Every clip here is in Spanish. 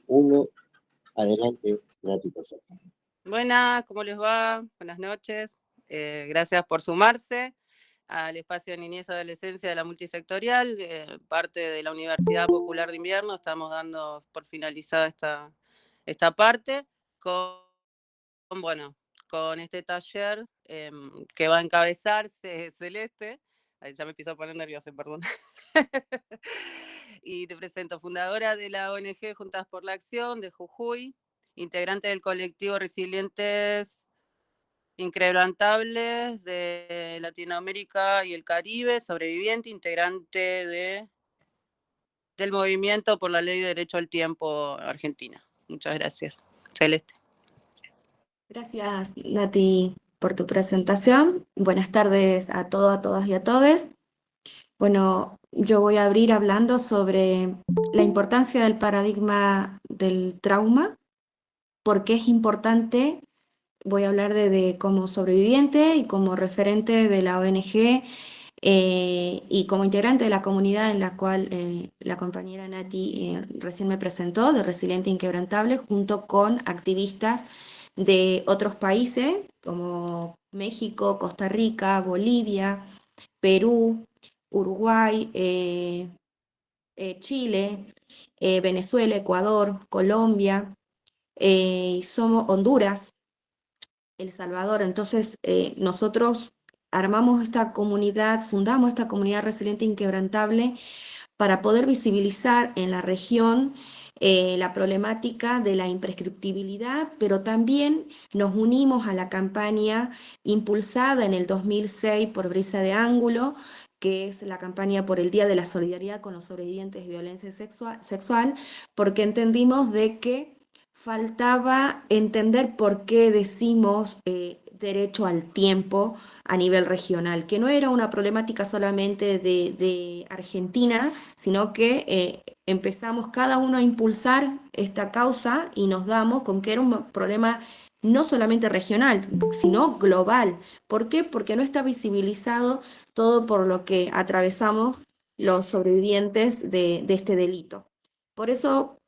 Uno, adelante, Nati, por favor. Buenas, ¿cómo les va? Buenas noches. Gracias por sumarse al espacio de niñez y adolescencia de la multisectorial, parte de la Universidad Popular de Invierno. Estamos dando por finalizada esta parte bueno, con este taller que va a encabezarse Celeste. Ahí ya me empiezo a poner nerviosa, perdón. Y te presento, fundadora de la ONG Juntas por la Acción de Jujuy, integrante del colectivo Resilientes Inquebrantables de Latinoamérica y el Caribe, sobreviviente, integrante del Movimiento por la Ley de Derecho al Tiempo Argentina. Muchas gracias. Celeste. Gracias, Nati, por tu presentación. Buenas tardes a todos, a todas y a todos. Bueno, yo voy a abrir hablando sobre la importancia del paradigma del trauma, por qué es importante. Voy a hablar como sobreviviente y como referente de la ONG y como integrante de la comunidad en la cual la compañera Nati recién me presentó, de Resiliente Inquebrantable, junto con activistas de otros países como México, Costa Rica, Bolivia, Perú, Uruguay, Chile, Venezuela, Ecuador, Colombia, somos Honduras, El Salvador. Entonces, nosotros armamos esta comunidad, fundamos esta comunidad resiliente inquebrantable para poder visibilizar en la región la problemática de la imprescriptibilidad, pero también nos unimos a la campaña impulsada en el 2006 por Brisa de Ángulo, que es la campaña por el Día de la Solidaridad con los Sobrevivientes de Violencia Sexual, porque entendimos de que faltaba entender por qué decimos derecho al tiempo a nivel regional, que no era una problemática solamente de Argentina, sino que empezamos cada uno a impulsar esta causa y nos damos con que era un problema no solamente regional, sino global. ¿Por qué? Porque no está visibilizado todo por lo que atravesamos los sobrevivientes de este delito. Por eso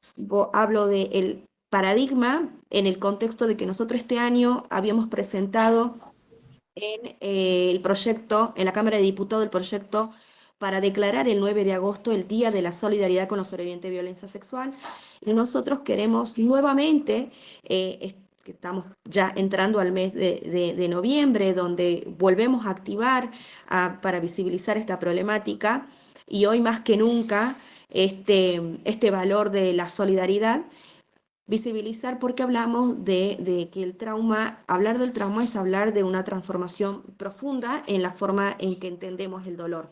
hablo del paradigma en el contexto de que nosotros este año habíamos presentado en el proyecto, en la Cámara de Diputados, el proyecto para declarar el 9 de agosto el Día de la Solidaridad con los Sobrevivientes de Violencia Sexual. Y nosotros queremos nuevamente, que estamos ya entrando al mes de noviembre, donde volvemos a activar para visibilizar esta problemática, y hoy más que nunca este valor de la solidaridad, visibilizar porque hablamos de que el trauma, hablar del trauma es hablar de una transformación profunda en la forma en que entendemos el dolor.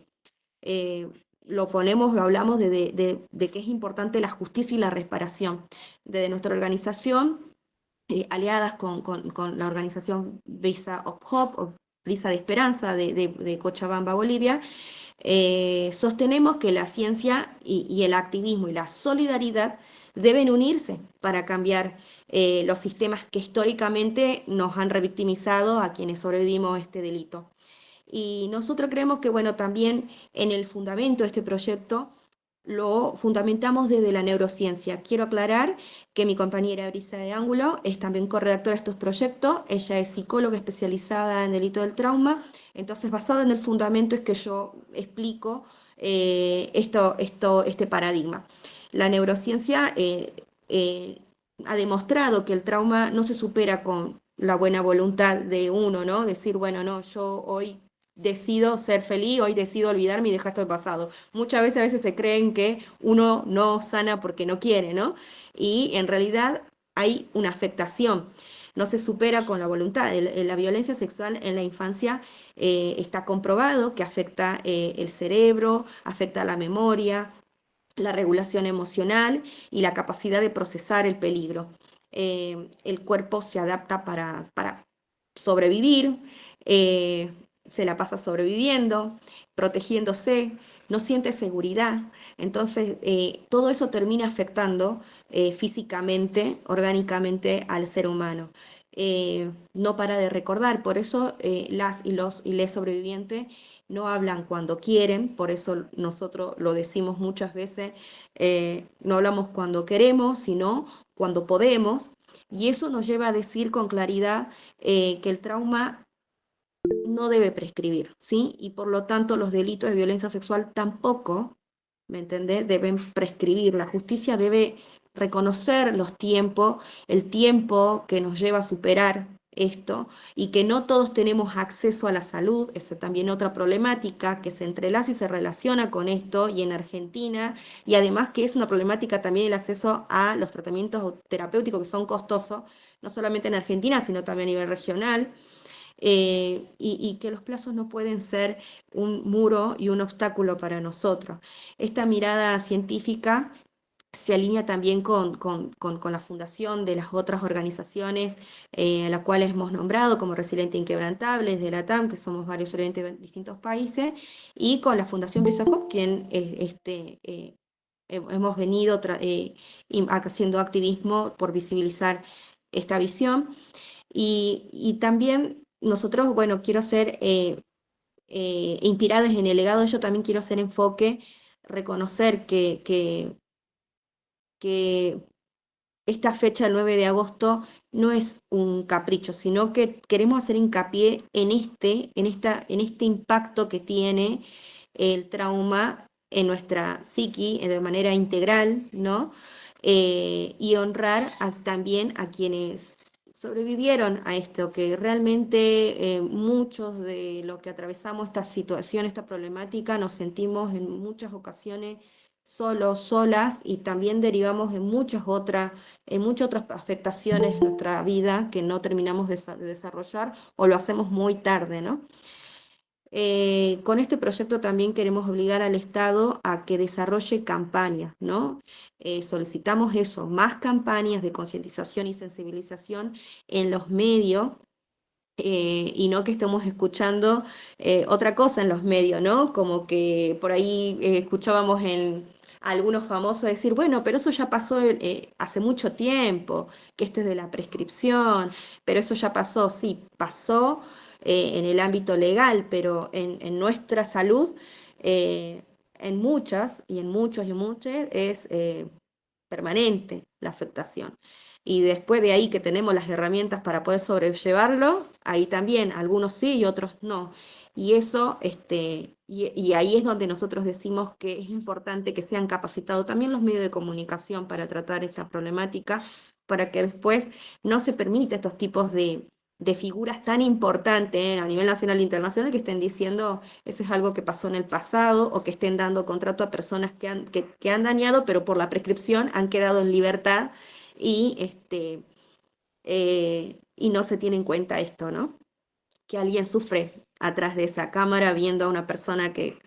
Lo hablamos de que es importante la justicia y la reparación. Desde nuestra organización, aliadas con la organización Brisa of Hope, o Brisa de Esperanza de Cochabamba, Bolivia, sostenemos que la ciencia y el activismo y la solidaridad deben unirse para cambiar los sistemas que históricamente nos han revictimizado a quienes sobrevivimos a este delito. Y nosotros creemos que, bueno, también en el fundamento de este proyecto lo fundamentamos desde la neurociencia. Quiero aclarar que mi compañera Brisa de Ángulo es también corredactora de estos proyectos. Ella es psicóloga especializada en delito del trauma. Entonces, basado en el fundamento es que yo explico este paradigma. La neurociencia ha demostrado que el trauma no se supera con la buena voluntad de uno, ¿no? Decir, bueno, no, yo hoy decido ser feliz, hoy decido olvidarme y dejar esto de pasado. Muchas veces se creen que uno no sana porque no quiere, ¿no? Y en realidad hay una afectación. No se supera con la voluntad. La violencia sexual en la infancia está comprobado que afecta el cerebro, afecta la memoria, la regulación emocional y la capacidad de procesar el peligro. El cuerpo se adapta para sobrevivir, se la pasa sobreviviendo, protegiéndose, no siente seguridad. Entonces, todo eso termina afectando físicamente, orgánicamente al ser humano. No para de recordar, por eso las y les sobrevivientes no hablan cuando quieren, por eso nosotros lo decimos muchas veces, no hablamos cuando queremos, sino cuando podemos, y eso nos lleva a decir con claridad que el trauma no debe prescribir, ¿sí? Y por lo tanto los delitos de violencia sexual tampoco, ¿me entendés?, deben prescribir. La justicia debe reconocer los tiempos, el tiempo que nos lleva a superar esto y que no todos tenemos acceso a la salud, esa también otra problemática que se entrelaza y se relaciona con esto y en Argentina, y además que es una problemática también el acceso a los tratamientos terapéuticos que son costosos, no solamente en Argentina, sino también a nivel regional. Y que los plazos no pueden ser un muro y un obstáculo para nosotros. Esta mirada científica se alinea también con la fundación de las otras organizaciones a las cuales hemos nombrado, como Resiliente Inquebrantables, de la TAM, que somos varios sobrevivientes de distintos países, y con la Fundación Brisa Hopkins, hemos venido haciendo activismo por visibilizar esta visión. Y también nosotros, bueno, quiero ser inspiradas en el legado, yo también quiero hacer enfoque, reconocer que esta fecha, el 9 de agosto, no es un capricho, sino que queremos hacer hincapié en este impacto que tiene el trauma en nuestra psiqui de manera integral, ¿no? Y honrar también a quienes sobrevivieron a esto, que realmente muchos de los que atravesamos esta situación, esta problemática, nos sentimos en muchas ocasiones solos, solas, y también derivamos en muchas otras afectaciones en nuestra vida que no terminamos de desarrollar o lo hacemos muy tarde, ¿no? Con este proyecto también queremos obligar al Estado a que desarrolle campañas, ¿no? Solicitamos eso, más campañas de concientización y sensibilización en los medios, y no que estemos escuchando otra cosa en los medios, ¿no? Como que por ahí escuchábamos en algunos famosos decir, bueno, pero eso ya pasó hace mucho tiempo, que esto es de la prescripción, pero eso ya pasó, sí, pasó en el ámbito legal, pero en nuestra salud, en muchas y en muchos y muchas es permanente la afectación. Y después de ahí que tenemos las herramientas para poder sobrellevarlo, ahí también, algunos sí y otros no. Y eso, y ahí es donde nosotros decimos que es importante que sean capacitados también los medios de comunicación para tratar esta problemática, para que después no se permita estos tipos de figuras tan importantes a nivel nacional e internacional que estén diciendo eso es algo que pasó en el pasado, o que estén dando contrato a personas que han dañado, pero por la prescripción han quedado en libertad y no se tiene en cuenta esto, ¿no? Que alguien sufre atrás de esa cámara viendo a una persona que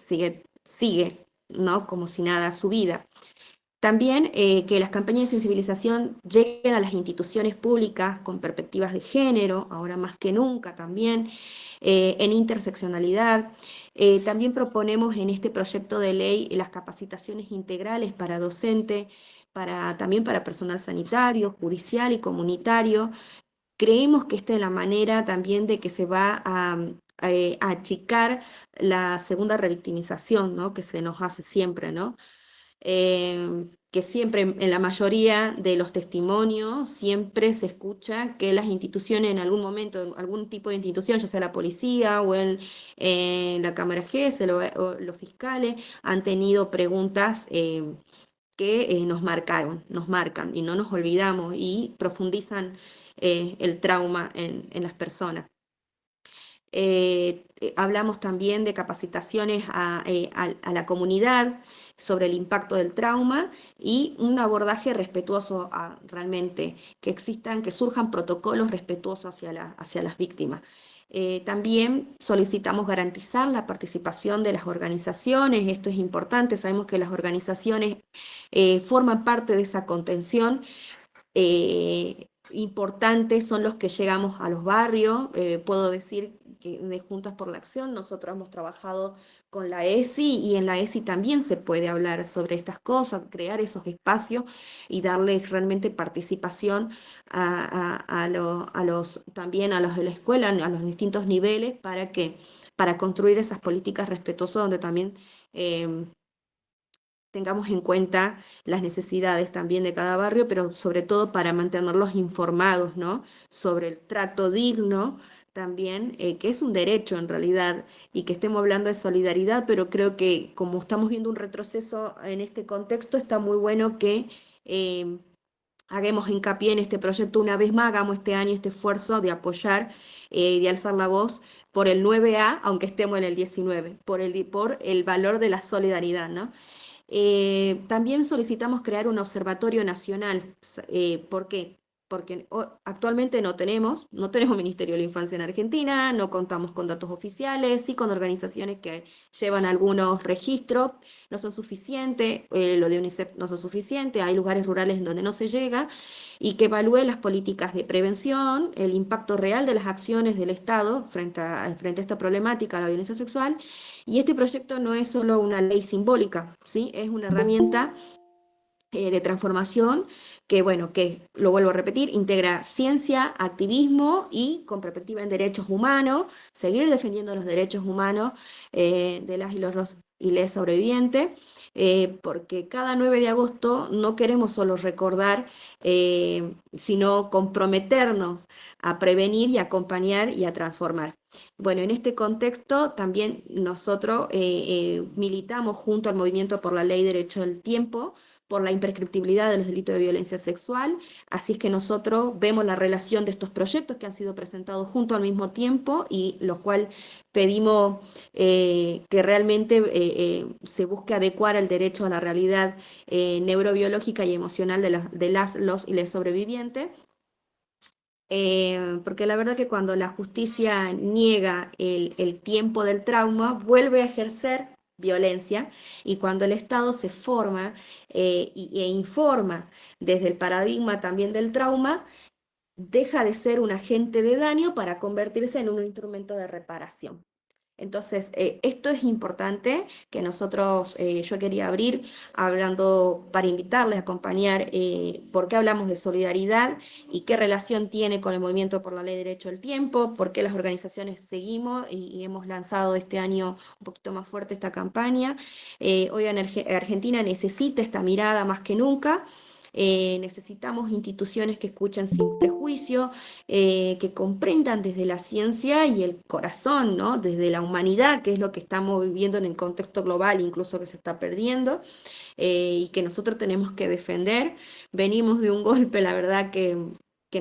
sigue, ¿no? Como si nada su vida. También que las campañas de sensibilización lleguen a las instituciones públicas con perspectivas de género, ahora más que nunca también, en interseccionalidad. También proponemos en este proyecto de ley las capacitaciones integrales para docentes, también para personal sanitario, judicial y comunitario. Creemos que esta es la manera también de que se va a achicar la segunda revictimización, ¿no? Que se nos hace siempre, ¿no? Que siempre, en la mayoría de los testimonios, siempre se escucha que las instituciones en algún momento, algún tipo de institución, ya sea la policía o la Cámara GES o los fiscales, han tenido preguntas que nos marcan y no nos olvidamos y profundizan el trauma en las personas. Hablamos también de capacitaciones a la comunidad sobre el impacto del trauma y un abordaje respetuoso realmente, que surjan protocolos respetuosos hacia las víctimas. También solicitamos garantizar la participación de las organizaciones, esto es importante, sabemos que las organizaciones forman parte de esa contención. Importantes son los que llegamos a los barrios. Puedo decir que de Juntas por la Acción nosotros hemos trabajado con la ESI y en la ESI también se puede hablar sobre estas cosas, crear esos espacios y darle realmente participación también a los de la escuela, a los distintos niveles para para construir esas políticas respetuosas donde también tengamos en cuenta las necesidades también de cada barrio, pero sobre todo para mantenerlos informados, ¿no? Sobre el trato digno también, que es un derecho en realidad, y que estemos hablando de solidaridad, pero creo que como estamos viendo un retroceso en este contexto, está muy bueno que hagamos hincapié en este proyecto una vez más, hagamos este año este esfuerzo de apoyar, de alzar la voz por el 9A, aunque estemos en el 19, por el valor de la solidaridad, ¿no? También solicitamos crear un observatorio nacional. ¿Por qué? Porque actualmente no tenemos Ministerio de la Infancia en Argentina, no contamos con datos oficiales, sí con organizaciones que llevan algunos registros, no son suficientes, lo de UNICEF no son suficientes, hay lugares rurales en donde no se llega, y que evalúe las políticas de prevención, el impacto real de las acciones del Estado frente a esta problemática, la violencia sexual. Y este proyecto no es solo una ley simbólica, ¿sí? Es una herramienta de transformación que, bueno, que, lo vuelvo a repetir, integra ciencia, activismo y con perspectiva en derechos humanos, seguir defendiendo los derechos humanos de las y les sobrevivientes, porque cada 9 de agosto no queremos solo recordar, sino comprometernos a prevenir y acompañar y a transformar. Bueno, en este contexto también nosotros militamos junto al Movimiento por la Ley y Derecho del Tiempo, por la imprescriptibilidad de los delitos de violencia sexual, así es que nosotros vemos la relación de estos proyectos que han sido presentados juntos al mismo tiempo y los cuales pedimos que realmente se busque adecuar el derecho a la realidad neurobiológica y emocional de los y les sobrevivientes. Porque la verdad que cuando la justicia niega el tiempo del trauma, vuelve a ejercer violencia, y cuando el Estado se forma e informa desde el paradigma también del trauma, deja de ser un agente de daño para convertirse en un instrumento de reparación. Entonces, esto es importante que nosotros, yo quería abrir hablando para invitarles a acompañar por qué hablamos de solidaridad y qué relación tiene con el movimiento por la ley de derecho al tiempo, por qué las organizaciones seguimos y hemos lanzado este año un poquito más fuerte esta campaña. Hoy en Argentina necesita esta mirada más que nunca. Necesitamos instituciones que escuchen sin prejuicio, que comprendan desde la ciencia y el corazón, ¿no? Desde la humanidad, que es lo que estamos viviendo en el contexto global, incluso que se está perdiendo, y que nosotros tenemos que defender. Venimos de un golpe, la verdad que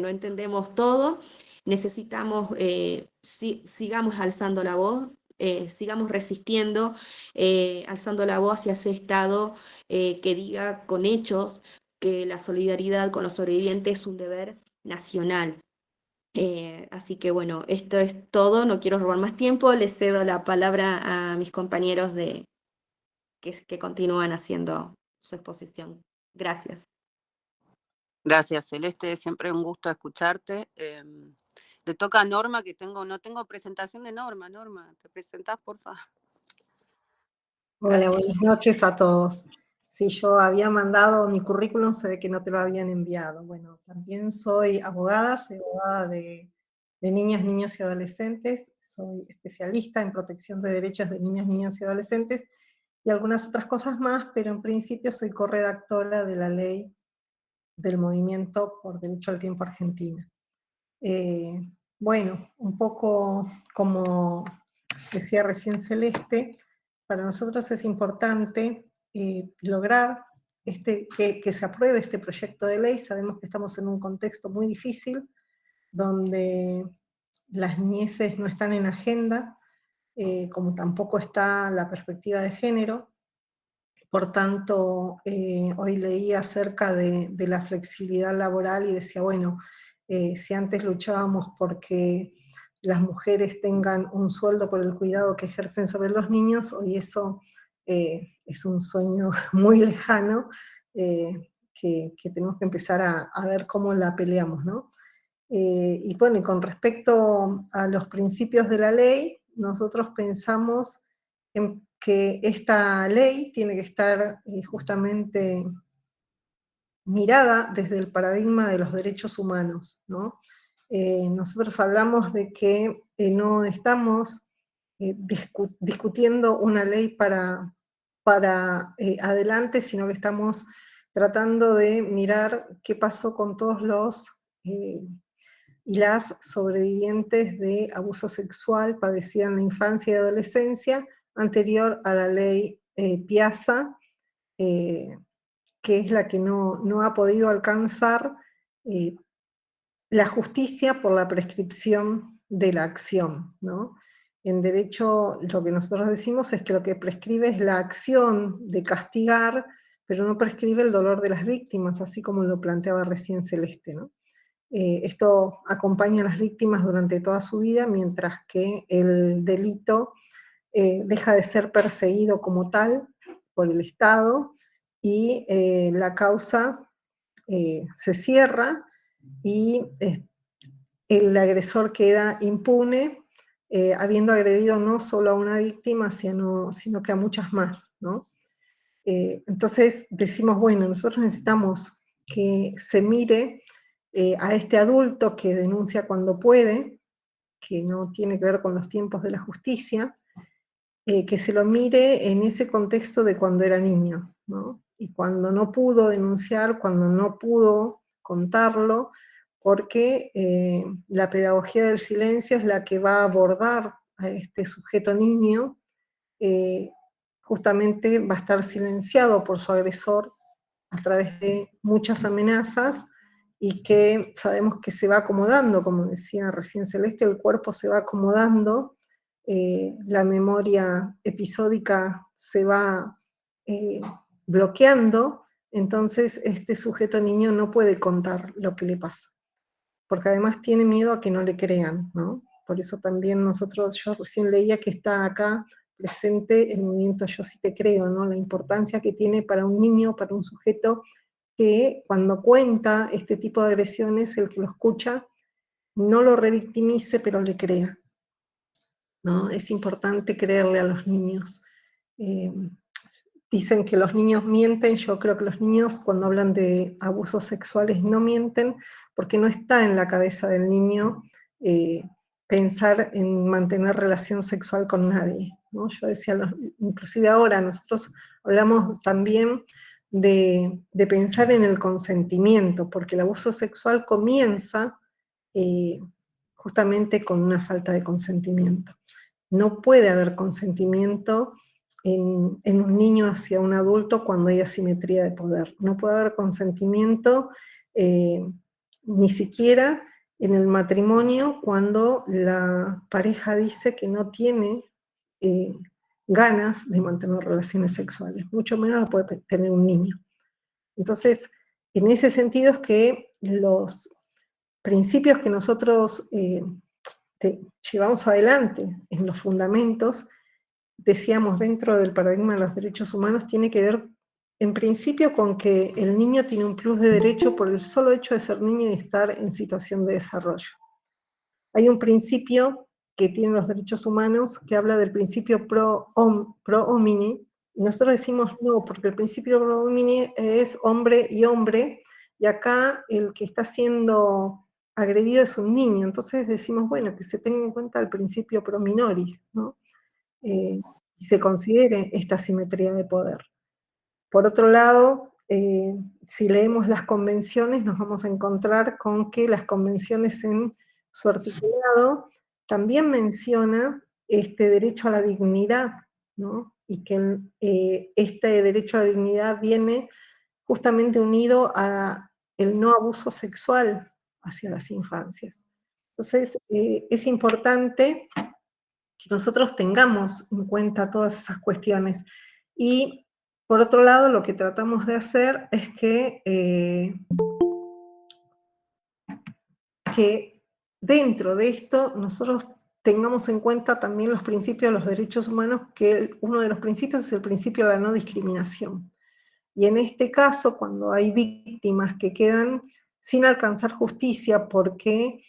no entendemos todo. Necesitamos, sigamos alzando la voz, sigamos resistiendo, alzando la voz hacia ese Estado que diga con hechos que la solidaridad con los sobrevivientes es un deber nacional. Así que bueno, esto es todo, no quiero robar más tiempo, les cedo la palabra a mis compañeros que continúan haciendo su exposición. Gracias. Gracias, Celeste, siempre un gusto escucharte. Le toca a Norma, que no tengo presentación de Norma. Norma, ¿te presentás, por favor? Hola, Gracias. buenas noches a todos. Sí, yo había mandado mi currículum, se ve que no te lo habían enviado. Bueno, también soy abogada de niñas, niños y adolescentes, soy especialista en protección de derechos de niñas, niños y adolescentes, y algunas otras cosas más, pero en principio soy corredactora de la ley del Movimiento por Derecho al Tiempo Argentina. Bueno, un poco como decía recién Celeste, para nosotros es importante lograr que se apruebe este proyecto de ley. Sabemos que estamos en un contexto muy difícil, donde las niñeces no están en agenda, como tampoco está la perspectiva de género. Por tanto, hoy leí acerca de la flexibilidad laboral y decía, bueno, si antes luchábamos porque las mujeres tengan un sueldo por el cuidado que ejercen sobre los niños, hoy eso es un sueño muy lejano, que tenemos que empezar a ver cómo la peleamos, ¿no? Y bueno, y con respecto a los principios de la ley, nosotros pensamos en que esta ley tiene que estar justamente mirada desde el paradigma de los derechos humanos, ¿no? Nosotros hablamos de que no estamos discutiendo una ley para adelante, sino que estamos tratando de mirar qué pasó con todos los y las sobrevivientes de abuso sexual padecida en la infancia y adolescencia anterior a la ley Piazza, que es la que no ha podido alcanzar la justicia por la prescripción de la acción, ¿no? En derecho lo que nosotros decimos es que lo que prescribe es la acción de castigar, pero no prescribe el dolor de las víctimas, así como lo planteaba recién Celeste, ¿no? Esto acompaña a las víctimas durante toda su vida, mientras que el delito deja de ser perseguido como tal por el Estado y la causa se cierra y el agresor queda impune, habiendo agredido no solo a una víctima, sino que a muchas más, ¿no? Entonces decimos, bueno, nosotros necesitamos que se mire a este adulto que denuncia cuando puede, que no tiene que ver con los tiempos de la justicia, que se lo mire en ese contexto de cuando era niño, ¿no? Y cuando no pudo denunciar, cuando no pudo contarlo, porque la pedagogía del silencio es la que va a abordar a este sujeto niño, justamente va a estar silenciado por su agresor a través de muchas amenazas, y que sabemos que se va acomodando, como decía recién Celeste, el cuerpo se va acomodando, la memoria episódica se va bloqueando, entonces este sujeto niño no puede contar lo que le pasa, porque además tiene miedo a que no le crean, ¿no? Por eso también yo recién leía que está acá presente el movimiento Yo sí te creo, ¿no? La importancia que tiene para un niño, para un sujeto, que cuando cuenta este tipo de agresiones, el que lo escucha no lo revictimice, pero le crea, ¿no? Es importante creerle a los niños. Dicen que los niños mienten, yo creo que los niños cuando hablan de abusos sexuales no mienten, porque no está en la cabeza del niño pensar en mantener relación sexual con nadie, ¿no? Yo decía, inclusive ahora nosotros hablamos también de pensar en el consentimiento, porque el abuso sexual comienza justamente con una falta de consentimiento. No puede haber consentimiento en un niño hacia un adulto cuando hay asimetría de poder. No puede haber consentimiento ni siquiera en el matrimonio cuando la pareja dice que no tiene ganas de mantener relaciones sexuales, mucho menos lo puede tener un niño. Entonces, en ese sentido es que los principios que nosotros llevamos adelante en los fundamentos, decíamos, dentro del paradigma de los derechos humanos, tiene que ver en principio con que el niño tiene un plus de derecho por el solo hecho de ser niño y estar en situación de desarrollo. Hay un principio que tienen los derechos humanos que habla del principio pro homini, y nosotros decimos no, porque el principio pro homini es hombre, y acá el que está siendo agredido es un niño, entonces decimos, bueno, que se tenga en cuenta el principio pro minoris, ¿no? Y se considere esta simetría de poder. Por otro lado, si leemos las convenciones, nos vamos a encontrar con que las convenciones en su articulado también menciona este derecho a la dignidad, ¿no? Y que este derecho a la dignidad viene justamente unido a el no abuso sexual hacia las infancias. Entonces, es importante que nosotros tengamos en cuenta todas esas cuestiones. Y por otro lado, lo que tratamos de hacer es que dentro de esto nosotros tengamos en cuenta también los principios de los derechos humanos, que uno de los principios es el principio de la no discriminación. Y en este caso, cuando hay víctimas que quedan sin alcanzar justicia porque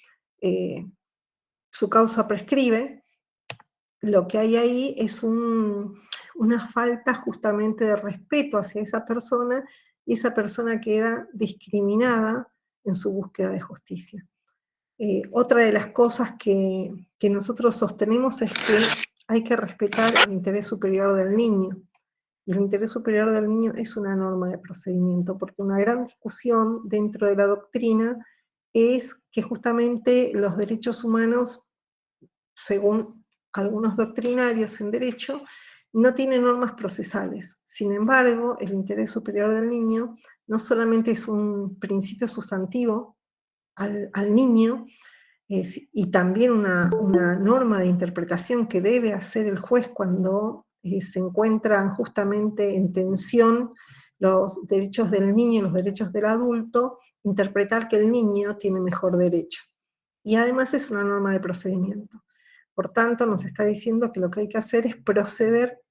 su causa prescribe, lo que hay ahí es una falta justamente de respeto hacia esa persona, y esa persona queda discriminada en su búsqueda de justicia. Otra de las cosas que nosotros sostenemos es que hay que respetar el interés superior del niño. Y el interés superior del niño es una norma de procedimiento, porque una gran discusión dentro de la doctrina es que justamente los derechos humanos, según algunos doctrinarios en derecho, no tienen normas procesales. Sin embargo, el interés superior del niño no solamente es un principio sustantivo al niño, y también una norma de interpretación que debe hacer el juez cuando se encuentran justamente en tensión los derechos del niño y los derechos del adulto, interpretar que el niño tiene mejor derecho. Y además es una norma de procedimiento. Por tanto, nos está diciendo que lo que hay que hacer es proceder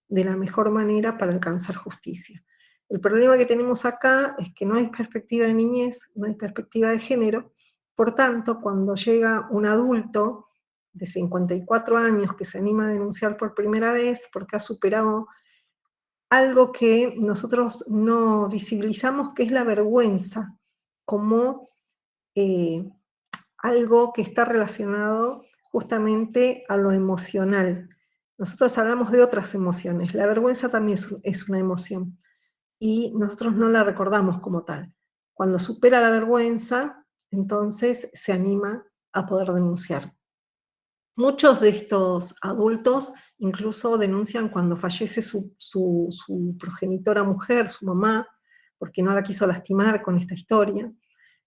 de la mejor manera para alcanzar justicia. El problema que tenemos acá es que no hay perspectiva de niñez, no hay perspectiva de género. Por tanto, cuando llega un adulto de 54 años que se anima a denunciar por primera vez porque ha superado algo que nosotros no visibilizamos, que es la vergüenza, como algo que está relacionado justamente a lo emocional. Nosotros hablamos de otras emociones, la vergüenza también es una emoción, y nosotros no la recordamos como tal. Cuando supera la vergüenza, entonces se anima a poder denunciar. Muchos de estos adultos incluso denuncian cuando fallece su progenitora mujer, su mamá, porque no la quiso lastimar con esta historia,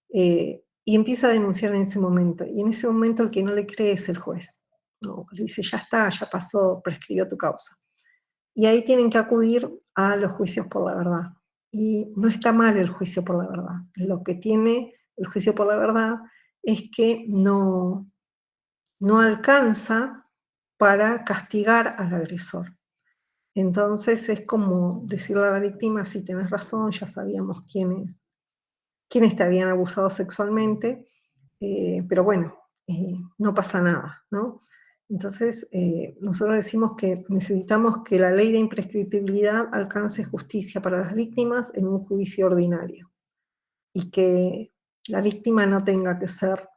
y empieza a denunciar en ese momento. Y en ese momento el que no le cree es el juez. No, le dice, ya está, ya pasó, prescribió tu causa. Y ahí tienen que acudir a los juicios por la verdad. Y no está mal el juicio por la verdad. Lo que tiene el juicio por la verdad es que no alcanza para castigar al agresor. Entonces es como decirle a la víctima, sí, tenés razón, ya sabíamos quiénes te habían abusado sexualmente, pero bueno, no pasa nada, ¿no? Entonces, nosotros decimos que necesitamos que la ley de imprescriptibilidad alcance justicia para las víctimas en un juicio ordinario, y que la víctima no tenga que ser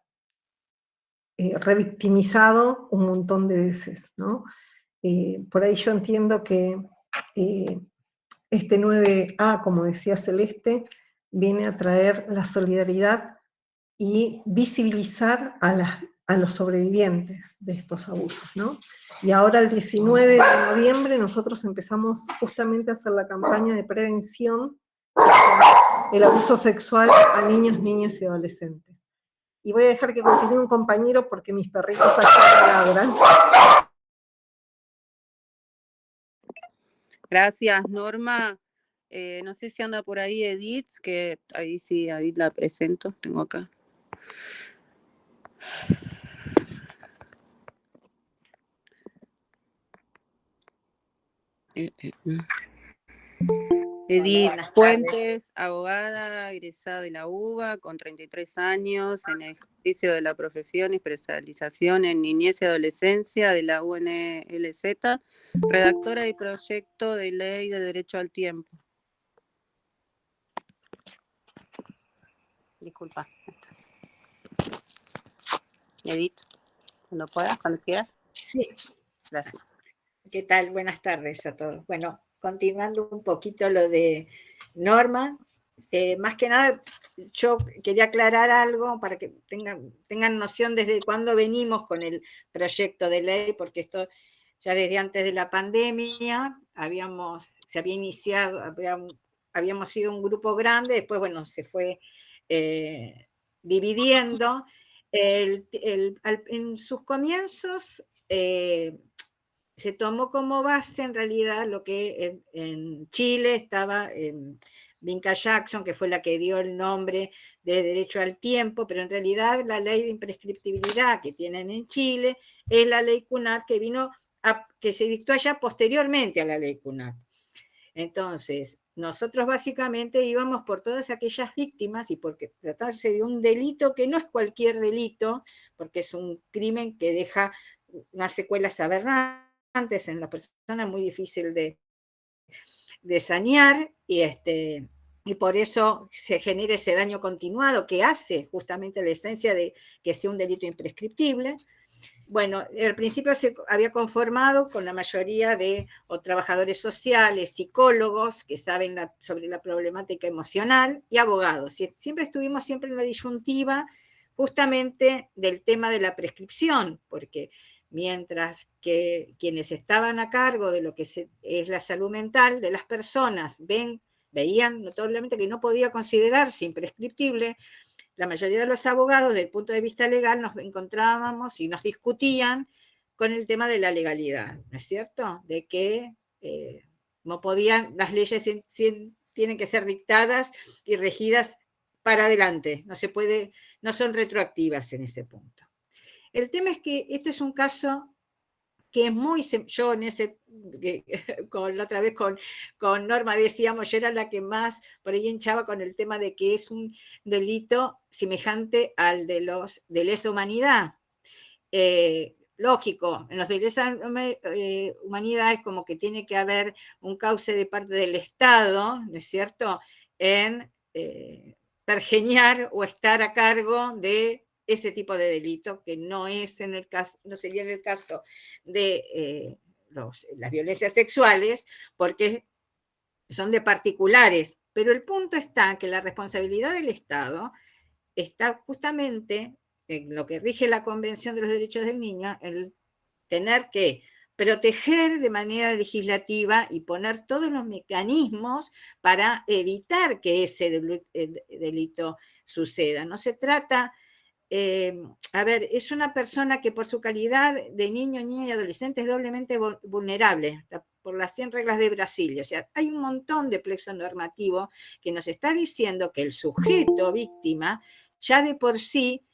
revictimizado un montón de veces, ¿no? Por ahí yo entiendo que este 9A, como decía Celeste, viene a traer la solidaridad y visibilizar a los sobrevivientes de estos abusos, ¿no? Y ahora el 19 de noviembre nosotros empezamos justamente a hacer la campaña de prevención del abuso sexual a niños, niñas y adolescentes. Y voy a dejar que continúe un compañero porque mis perritos allá ladran. Gracias, Norma. No sé si anda por ahí Edith, que ahí sí, Edith la presento, tengo acá. Edith Fuentes, abogada, egresada de la UBA, con 33 años, en ejercicio de la profesión y especialización en niñez y adolescencia de la UNLZ, redactora y proyecto de ley de derecho al tiempo. Disculpa. Edith, cuando puedas, cuando quieras. Sí. Gracias. ¿Qué tal? Buenas tardes a todos. Bueno, continuando un poquito lo de Norma, más que nada yo quería aclarar algo para que tengan noción desde cuándo venimos con el proyecto de ley, porque esto ya desde antes de la pandemia se había iniciado, habíamos sido un grupo grande, después, bueno, se fue dividiendo. En sus comienzos se tomó como base en realidad lo que en Chile estaba Vinca Jackson, que fue la que dio el nombre de derecho al tiempo, pero en realidad la ley de imprescriptibilidad que tienen en Chile es la ley CUNAT que se dictó allá posteriormente a la ley CUNAT. Entonces, nosotros básicamente íbamos por todas aquellas víctimas y porque tratarse de un delito que no es cualquier delito, porque es un crimen que deja unas secuelas aberrantes en la persona, muy difícil de sanear, y por eso se genera ese daño continuado que hace justamente la esencia de que sea un delito imprescriptible. bueno, al principio se había conformado con la mayoría de o trabajadores sociales, psicólogos que saben sobre la problemática emocional y abogados. Y siempre estuvimos en la disyuntiva justamente del tema de la prescripción, porque mientras que quienes estaban a cargo de lo que es la salud mental de las personas veían notablemente que no podía considerarse imprescriptible, la mayoría de los abogados, desde el punto de vista legal, nos encontrábamos y nos discutían con el tema de la legalidad, ¿no es cierto? De que no podían, las leyes tienen que ser dictadas y regidas para adelante, no se puede, no son retroactivas en ese punto. El tema es que esto es un caso que es muy, yo en ese, la otra vez con Norma decíamos, yo era la que más por ahí hinchaba con el tema de que es un delito semejante al de lesa humanidad. Lógico, en los de lesa humanidad es como que tiene que haber un cauce de parte del Estado, ¿no es cierto?, en pergeñar o estar a cargo de ese tipo de delito, que no sería en el caso de las violencias sexuales, porque son de particulares. Pero el punto está que la responsabilidad del Estado está justamente en lo que rige la Convención de los Derechos del Niño, el tener que proteger de manera legislativa y poner todos los mecanismos para evitar que ese delito suceda. No se trata... es una persona que por su calidad de niño, niña y adolescente es doblemente vulnerable, hasta por las 100 reglas de Brasil. O sea, hay un montón de plexo normativo que nos está diciendo que el sujeto víctima ya de por sí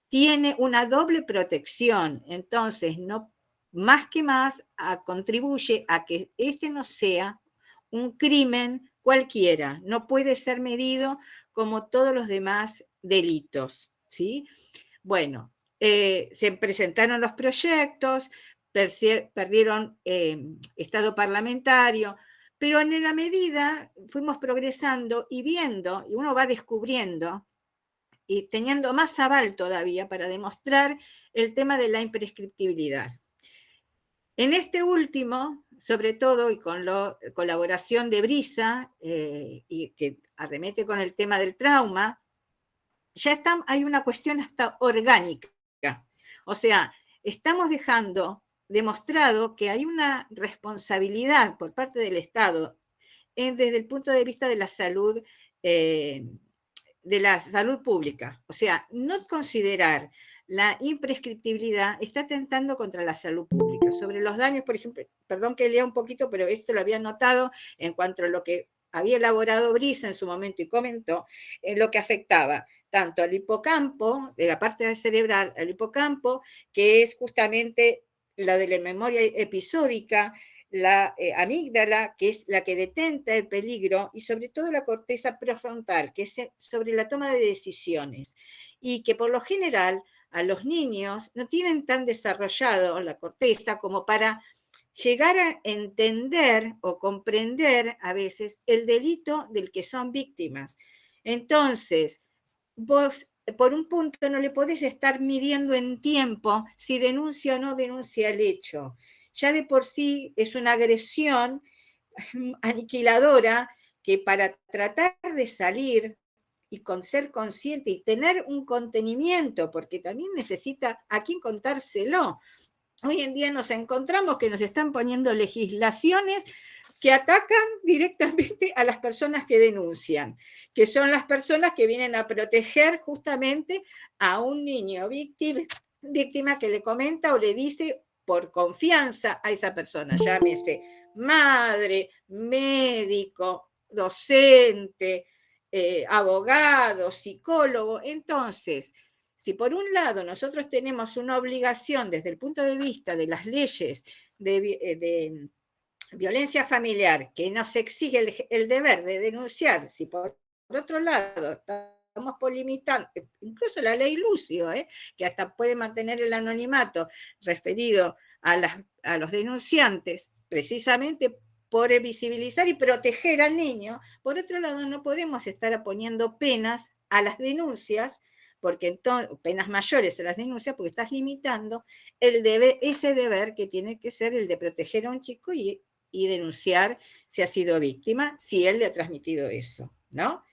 tiene una doble protección. Entonces, no, más que más, contribuye a que este no sea un crimen cualquiera. No puede ser medido como todos los demás delitos, ¿sí? Bueno, se presentaron los proyectos, perdieron estado parlamentario, pero en la medida fuimos progresando y viendo, y uno va descubriendo, y teniendo más aval todavía para demostrar el tema de la imprescriptibilidad. En este último, sobre todo, y con la colaboración de Brisa, y que arremete con el tema del trauma, ya hay una cuestión hasta orgánica. O sea, estamos dejando demostrado que hay una responsabilidad por parte del Estado desde el punto de vista de la salud pública. O sea, no considerar la imprescriptibilidad está atentando contra la salud pública. Sobre los daños, por ejemplo, perdón que lea un poquito, pero esto lo había notado en cuanto a lo que había elaborado Brisa en su momento y comentó, en lo que afectaba tanto al hipocampo, de la parte cerebral al hipocampo, que es justamente la de la memoria episódica, la amígdala, que es la que detecta el peligro, y sobre todo la corteza prefrontal, que es sobre la toma de decisiones, y que por lo general a los niños no tienen tan desarrollado la corteza como para llegar a entender o comprender a veces el delito del que son víctimas. Entonces, vos por un punto no le podés estar midiendo en tiempo si denuncia o no denuncia el hecho. Ya de por sí es una agresión aniquiladora que para tratar de salir y con ser consciente y tener un contenimiento, porque también necesita a quién contárselo. Hoy en día nos encontramos que nos están poniendo legislaciones que atacan directamente a las personas que denuncian, que son las personas que vienen a proteger justamente a un niño víctima que le comenta o le dice por confianza a esa persona, llámese madre, médico, docente, abogado, psicólogo. Entonces, si por un lado nosotros tenemos una obligación desde el punto de vista de las leyes de violencia familiar, que nos exige el deber de denunciar, si por otro lado estamos por limitar, incluso la ley Lucio, que hasta puede mantener el anonimato referido a los denunciantes, precisamente por visibilizar y proteger al niño, por otro lado no podemos estar poniendo penas a las denuncias porque entonces, penas mayores a las denuncias, porque estás limitando ese deber que tiene que ser el de proteger a un chico y denunciar si ha sido víctima, si él le ha transmitido eso, ¿no?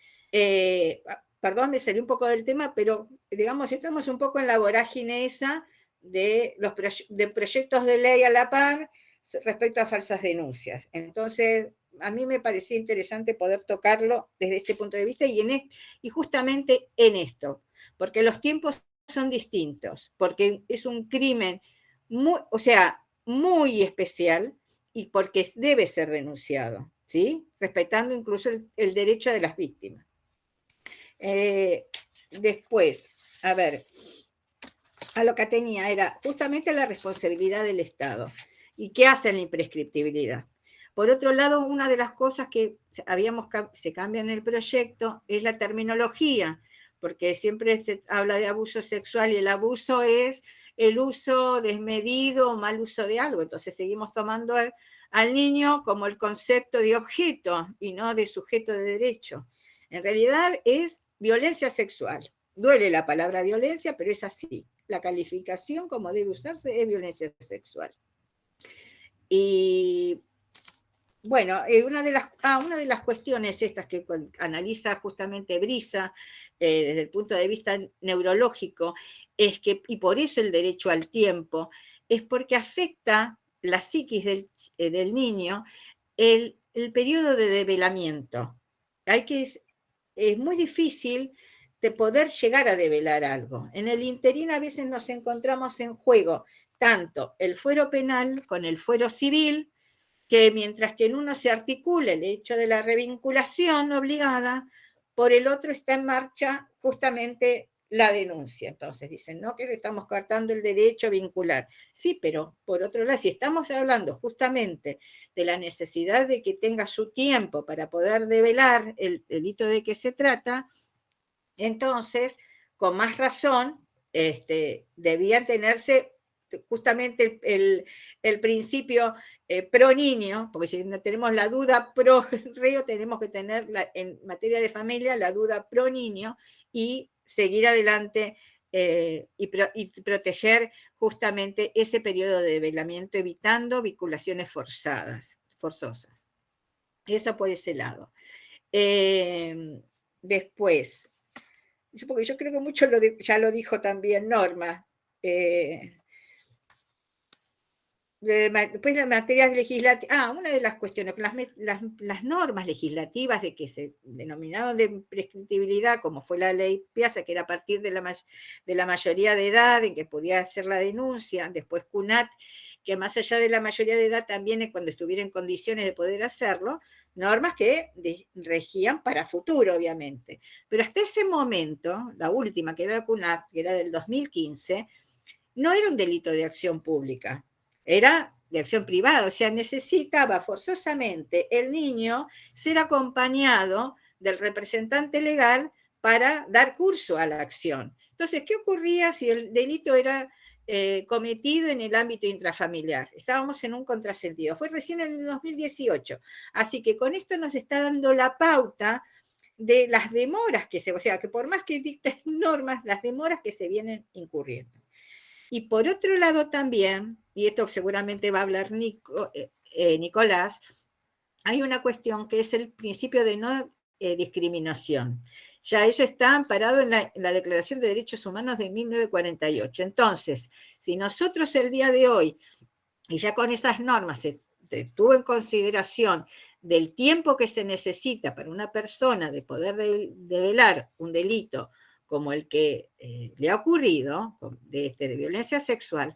Perdón, me salí un poco del tema, pero digamos, estamos un poco en la vorágine esa de los proyectos de ley a la par respecto a falsas denuncias. Entonces, a mí me parecía interesante poder tocarlo desde este punto de vista y justamente en esto, porque los tiempos son distintos, porque es un crimen muy especial y porque debe ser denunciado, ¿sí? Respetando incluso el derecho de las víctimas. Después, a ver, a lo que tenía era justamente la responsabilidad del Estado. ¿Y qué hace la imprescriptibilidad? Por otro lado, una de las cosas que se cambia en el proyecto es la terminología, porque siempre se habla de abuso sexual y el abuso es el uso desmedido o mal uso de algo. Entonces seguimos tomando al niño como el concepto de objeto y no de sujeto de derecho. En realidad es violencia sexual. Duele la palabra violencia, pero es así. La calificación como debe usarse es violencia sexual. Y bueno, una de las cuestiones estas que analiza justamente Brisa desde el punto de vista neurológico es que, y por eso el derecho al tiempo, es porque afecta la psiquis del niño el periodo de develamiento. Es muy difícil de poder llegar a develar algo. En el interín a veces nos encontramos en juego tanto el fuero penal con el fuero civil, que mientras que en uno se articula el hecho de la revinculación obligada, por el otro está en marcha justamente la denuncia. Entonces dicen, no, que le estamos cortando el derecho a vincular. Sí, pero por otro lado, si estamos hablando justamente de la necesidad de que tenga su tiempo para poder develar el delito de que se trata, entonces, con más razón, debían tenerse justamente el principio pro niño, porque si tenemos la duda pro reo, tenemos que tener en materia de familia la duda pro niño y seguir adelante y proteger justamente ese periodo de develamiento, evitando vinculaciones forzosas. Eso por ese lado. Después, porque yo creo que mucho ya lo dijo también Norma, después las materias legislativas, una de las cuestiones, las normas legislativas de que se denominaron de prescriptibilidad, como fue la ley Piazza, que era a partir de la mayoría de edad, en que podía hacer la denuncia, después CUNAT, que más allá de la mayoría de edad también es cuando estuviera en condiciones de poder hacerlo, normas que regían para futuro, obviamente. Pero hasta ese momento, la última, que era la CUNAT, que era del 2015, no era un delito de acción pública, era de acción privada, o sea, necesitaba forzosamente el niño ser acompañado del representante legal para dar curso a la acción. Entonces, ¿qué ocurría si el delito era cometido en el ámbito intrafamiliar? Estábamos en un contrasentido. Fue recién en el 2018. Así que con esto nos está dando la pauta de las demoras o sea, que por más que dicten normas, las demoras que se vienen incurriendo. Y por otro lado también, y esto seguramente va a hablar Nicolás, hay una cuestión que es el principio de no discriminación. Ya eso está amparado en la Declaración de Derechos Humanos de 1948. Entonces, si nosotros el día de hoy, y ya con esas normas se tuvo en consideración del tiempo que se necesita para una persona de poder develar un delito como el que le ha ocurrido, de violencia sexual,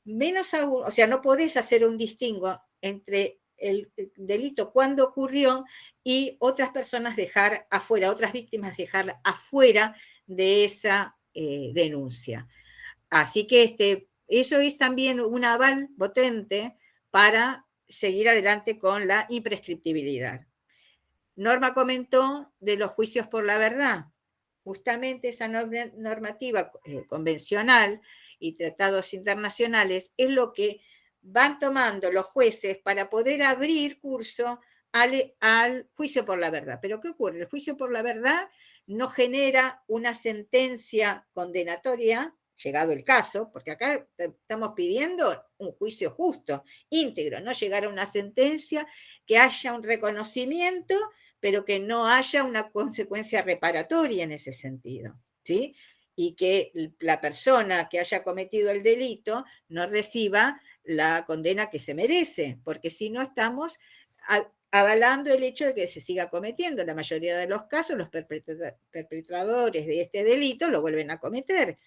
menos aún, o sea, no podés hacer un distingo entre el delito cuando ocurrió y otras personas dejar afuera, otras víctimas dejar afuera de esa denuncia. Así que eso es también un aval potente para seguir adelante con la imprescriptibilidad. Norma comentó de los juicios por la verdad. Justamente esa normativa convencional y tratados internacionales es lo que van tomando los jueces para poder abrir curso al juicio por la verdad. Pero ¿qué ocurre? El juicio por la verdad no genera una sentencia condenatoria, llegado el caso, porque acá estamos pidiendo un juicio justo, íntegro, no llegar a una sentencia, que haya un reconocimiento, pero que no haya una consecuencia reparatoria en ese sentido, ¿sí? Y que la persona que haya cometido el delito no reciba la condena que se merece, porque si no estamos avalando el hecho de que se siga cometiendo. La mayoría de los casos, los perpetradores de este delito lo vuelven a cometer.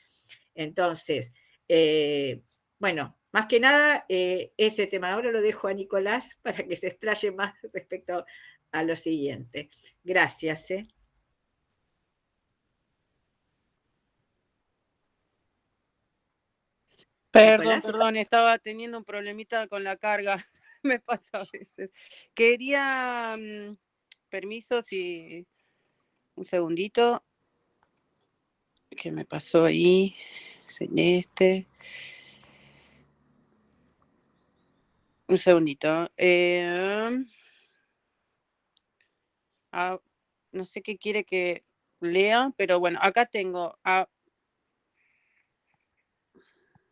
Entonces, bueno, más que nada, ese tema ahora lo dejo a Nicolás para que se explaye más respecto a lo siguiente. Gracias. Perdón, estaba teniendo un problemita con la carga, me pasa a veces. Quería, permiso, si un segundito, ¿qué me pasó ahí? Celeste. Un segundito. No sé qué quiere que lea, pero bueno, acá tengo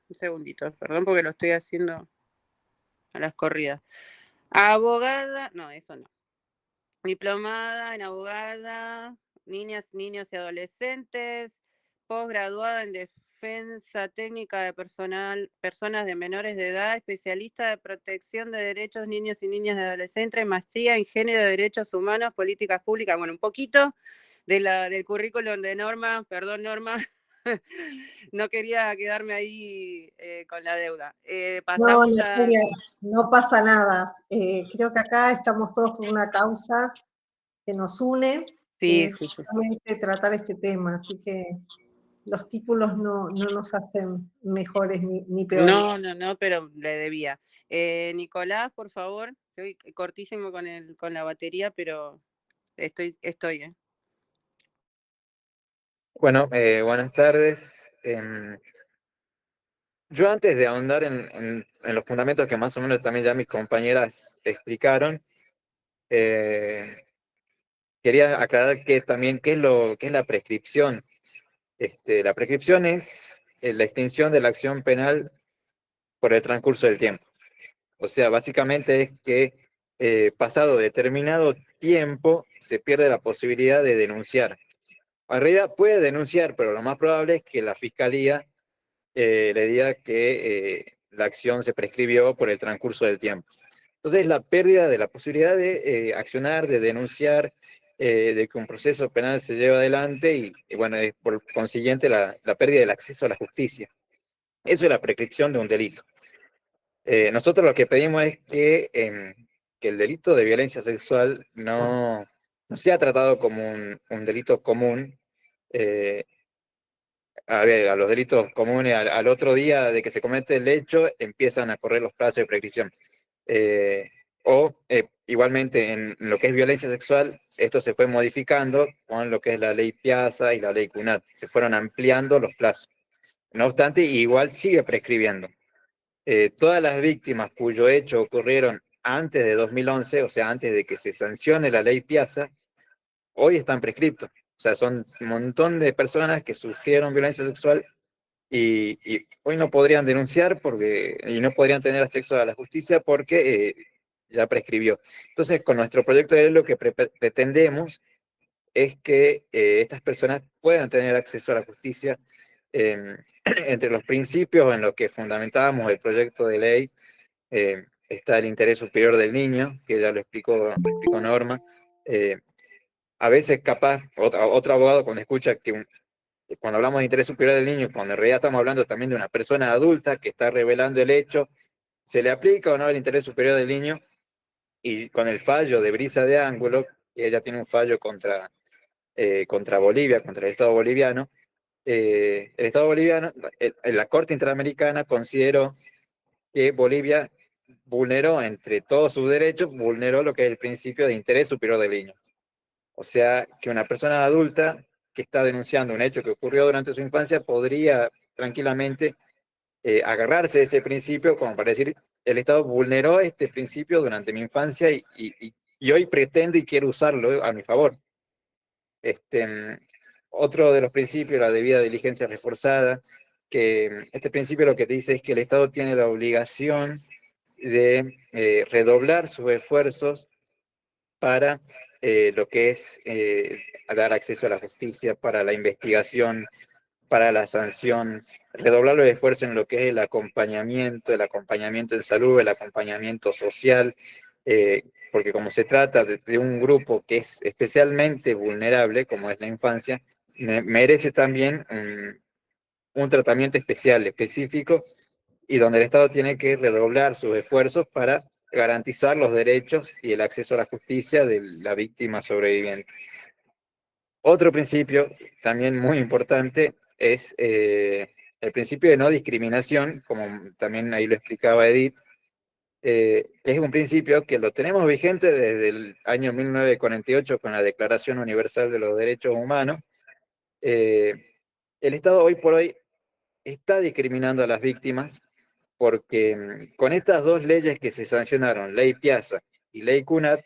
un segundito, perdón porque lo estoy haciendo a las corridas. Abogada, no, eso no. Diplomada en abogada, niñas, niños y adolescentes, posgraduada en defensa técnica de personas de menores de edad, especialista de protección de derechos niños y niñas de adolescentes, maestría en género, derechos humanos, políticas públicas. Bueno, un poquito del currículum de Norma, perdón Norma, no quería quedarme ahí con la deuda. No, Pasamos Natalia, no pasa nada. Creo que acá estamos todos por una causa que nos une, que es justamente tratar este tema, así que los títulos no nos hacen mejores ni peores. No, pero le debía. Nicolás, por favor, estoy cortísimo con la batería, pero estoy. Bueno, buenas tardes. Yo antes de ahondar en los fundamentos que más o menos también ya mis compañeras explicaron, quería aclarar que también qué es la prescripción. La prescripción es la extinción de la acción penal por el transcurso del tiempo. O sea, básicamente es que pasado determinado tiempo se pierde la posibilidad de denunciar. En realidad puede denunciar, pero lo más probable es que la fiscalía le diga que la acción se prescribió por el transcurso del tiempo. Entonces, la pérdida de la posibilidad de accionar, de denunciar, de que un proceso penal se lleve adelante y bueno, por consiguiente, la pérdida del acceso a la justicia. Eso es la prescripción de un delito. Nosotros lo que pedimos es que el delito de violencia sexual no sea tratado como un delito común. A los delitos comunes, al otro día de que se comete el hecho, empiezan a correr los plazos de prescripción. Igualmente, en lo que es violencia sexual, esto se fue modificando con lo que es la ley Piazza y la ley CUNAT. Se fueron ampliando los plazos. No obstante, igual sigue prescribiendo. Todas las víctimas cuyo hecho ocurrieron antes de 2011, o sea, antes de que se sancione la ley Piazza, hoy están prescriptos. O sea, son un montón de personas que sufrieron violencia sexual y hoy no podrían denunciar y no podrían tener acceso a la justicia porque ya prescribió. Entonces, con nuestro proyecto de ley lo que pretendemos es que estas personas puedan tener acceso a la justicia. Entre los principios en los que fundamentábamos el proyecto de ley está el interés superior del niño, que ya lo explicó Norma. A veces capaz, otro abogado cuando escucha que cuando hablamos de interés superior del niño, cuando en realidad estamos hablando también de una persona adulta que está revelando el hecho, ¿se le aplica o no el interés superior del niño? Y con el fallo de Brisa de Ángulo, que ella tiene un fallo contra Bolivia, contra el Estado boliviano, la Corte Interamericana consideró que Bolivia vulneró, entre todos sus derechos, vulneró lo que es el principio de interés superior del niño. O sea, que una persona adulta que está denunciando un hecho que ocurrió durante su infancia podría tranquilamente agarrarse de ese principio como para decir, el Estado vulneró este principio durante mi infancia y hoy pretendo y quiero usarlo a mi favor. Otro de los principios, la debida diligencia reforzada, que este principio lo que te dice es que el Estado tiene la obligación de redoblar sus esfuerzos para lo que es dar acceso a la justicia, para la investigación, para la sanción, redoblar los esfuerzos en lo que es el acompañamiento en salud, el acompañamiento social, porque como se trata de un grupo que es especialmente vulnerable, como es la infancia, merece también un tratamiento especial, específico, y donde el Estado tiene que redoblar sus esfuerzos para garantizar los derechos y el acceso a la justicia de la víctima sobreviviente. Otro principio también muy importante es el principio de no discriminación, como también ahí lo explicaba Edith. Es un principio que lo tenemos vigente desde el año 1948 con la Declaración Universal de los Derechos Humanos. El Estado hoy por hoy está discriminando a las víctimas porque con estas dos leyes que se sancionaron, Ley Piazza y Ley Cunat,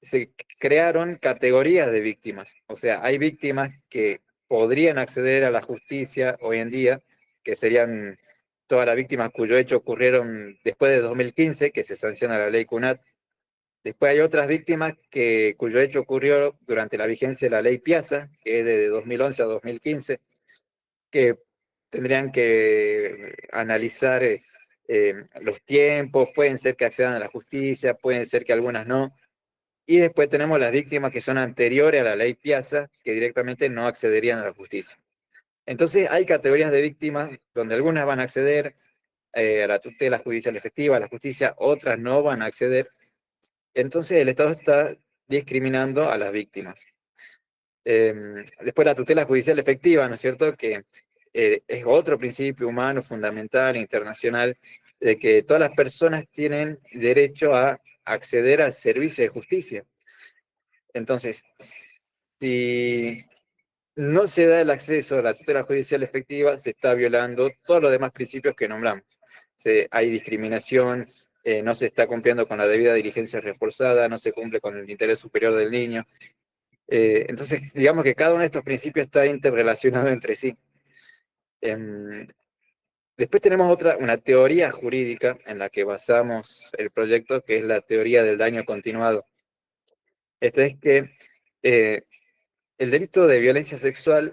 se crearon categorías de víctimas. O sea, hay víctimas que podrían acceder a la justicia hoy en día, que serían todas las víctimas cuyos hechos ocurrieron después de 2015, que se sanciona la Ley Cunat. Después hay otras víctimas cuyo hecho ocurrió durante la vigencia de la Ley Piazza, que es de 2011 a 2015, que tendrían que analizar los tiempos, pueden ser que accedan a la justicia, pueden ser que algunas no. Y después tenemos las víctimas que son anteriores a la Ley Piazza, que directamente no accederían a la justicia. Entonces hay categorías de víctimas donde algunas van a acceder a la tutela judicial efectiva, a la justicia, otras no van a acceder. Entonces el Estado está discriminando a las víctimas. Después la tutela judicial efectiva, ¿no es cierto?, que es otro principio humano fundamental, internacional, de que todas las personas tienen derecho a acceder al servicio de justicia. Entonces, si no se da el acceso a la tutela judicial efectiva, se está violando todos los demás principios que nombramos. Hay discriminación, no se está cumpliendo con la debida diligencia reforzada, no se cumple con el interés superior del niño. Entonces, digamos que cada uno de estos principios está interrelacionado entre sí. Después tenemos una teoría jurídica en la que basamos el proyecto, que es la teoría del daño continuado. Esto es que el delito de violencia sexual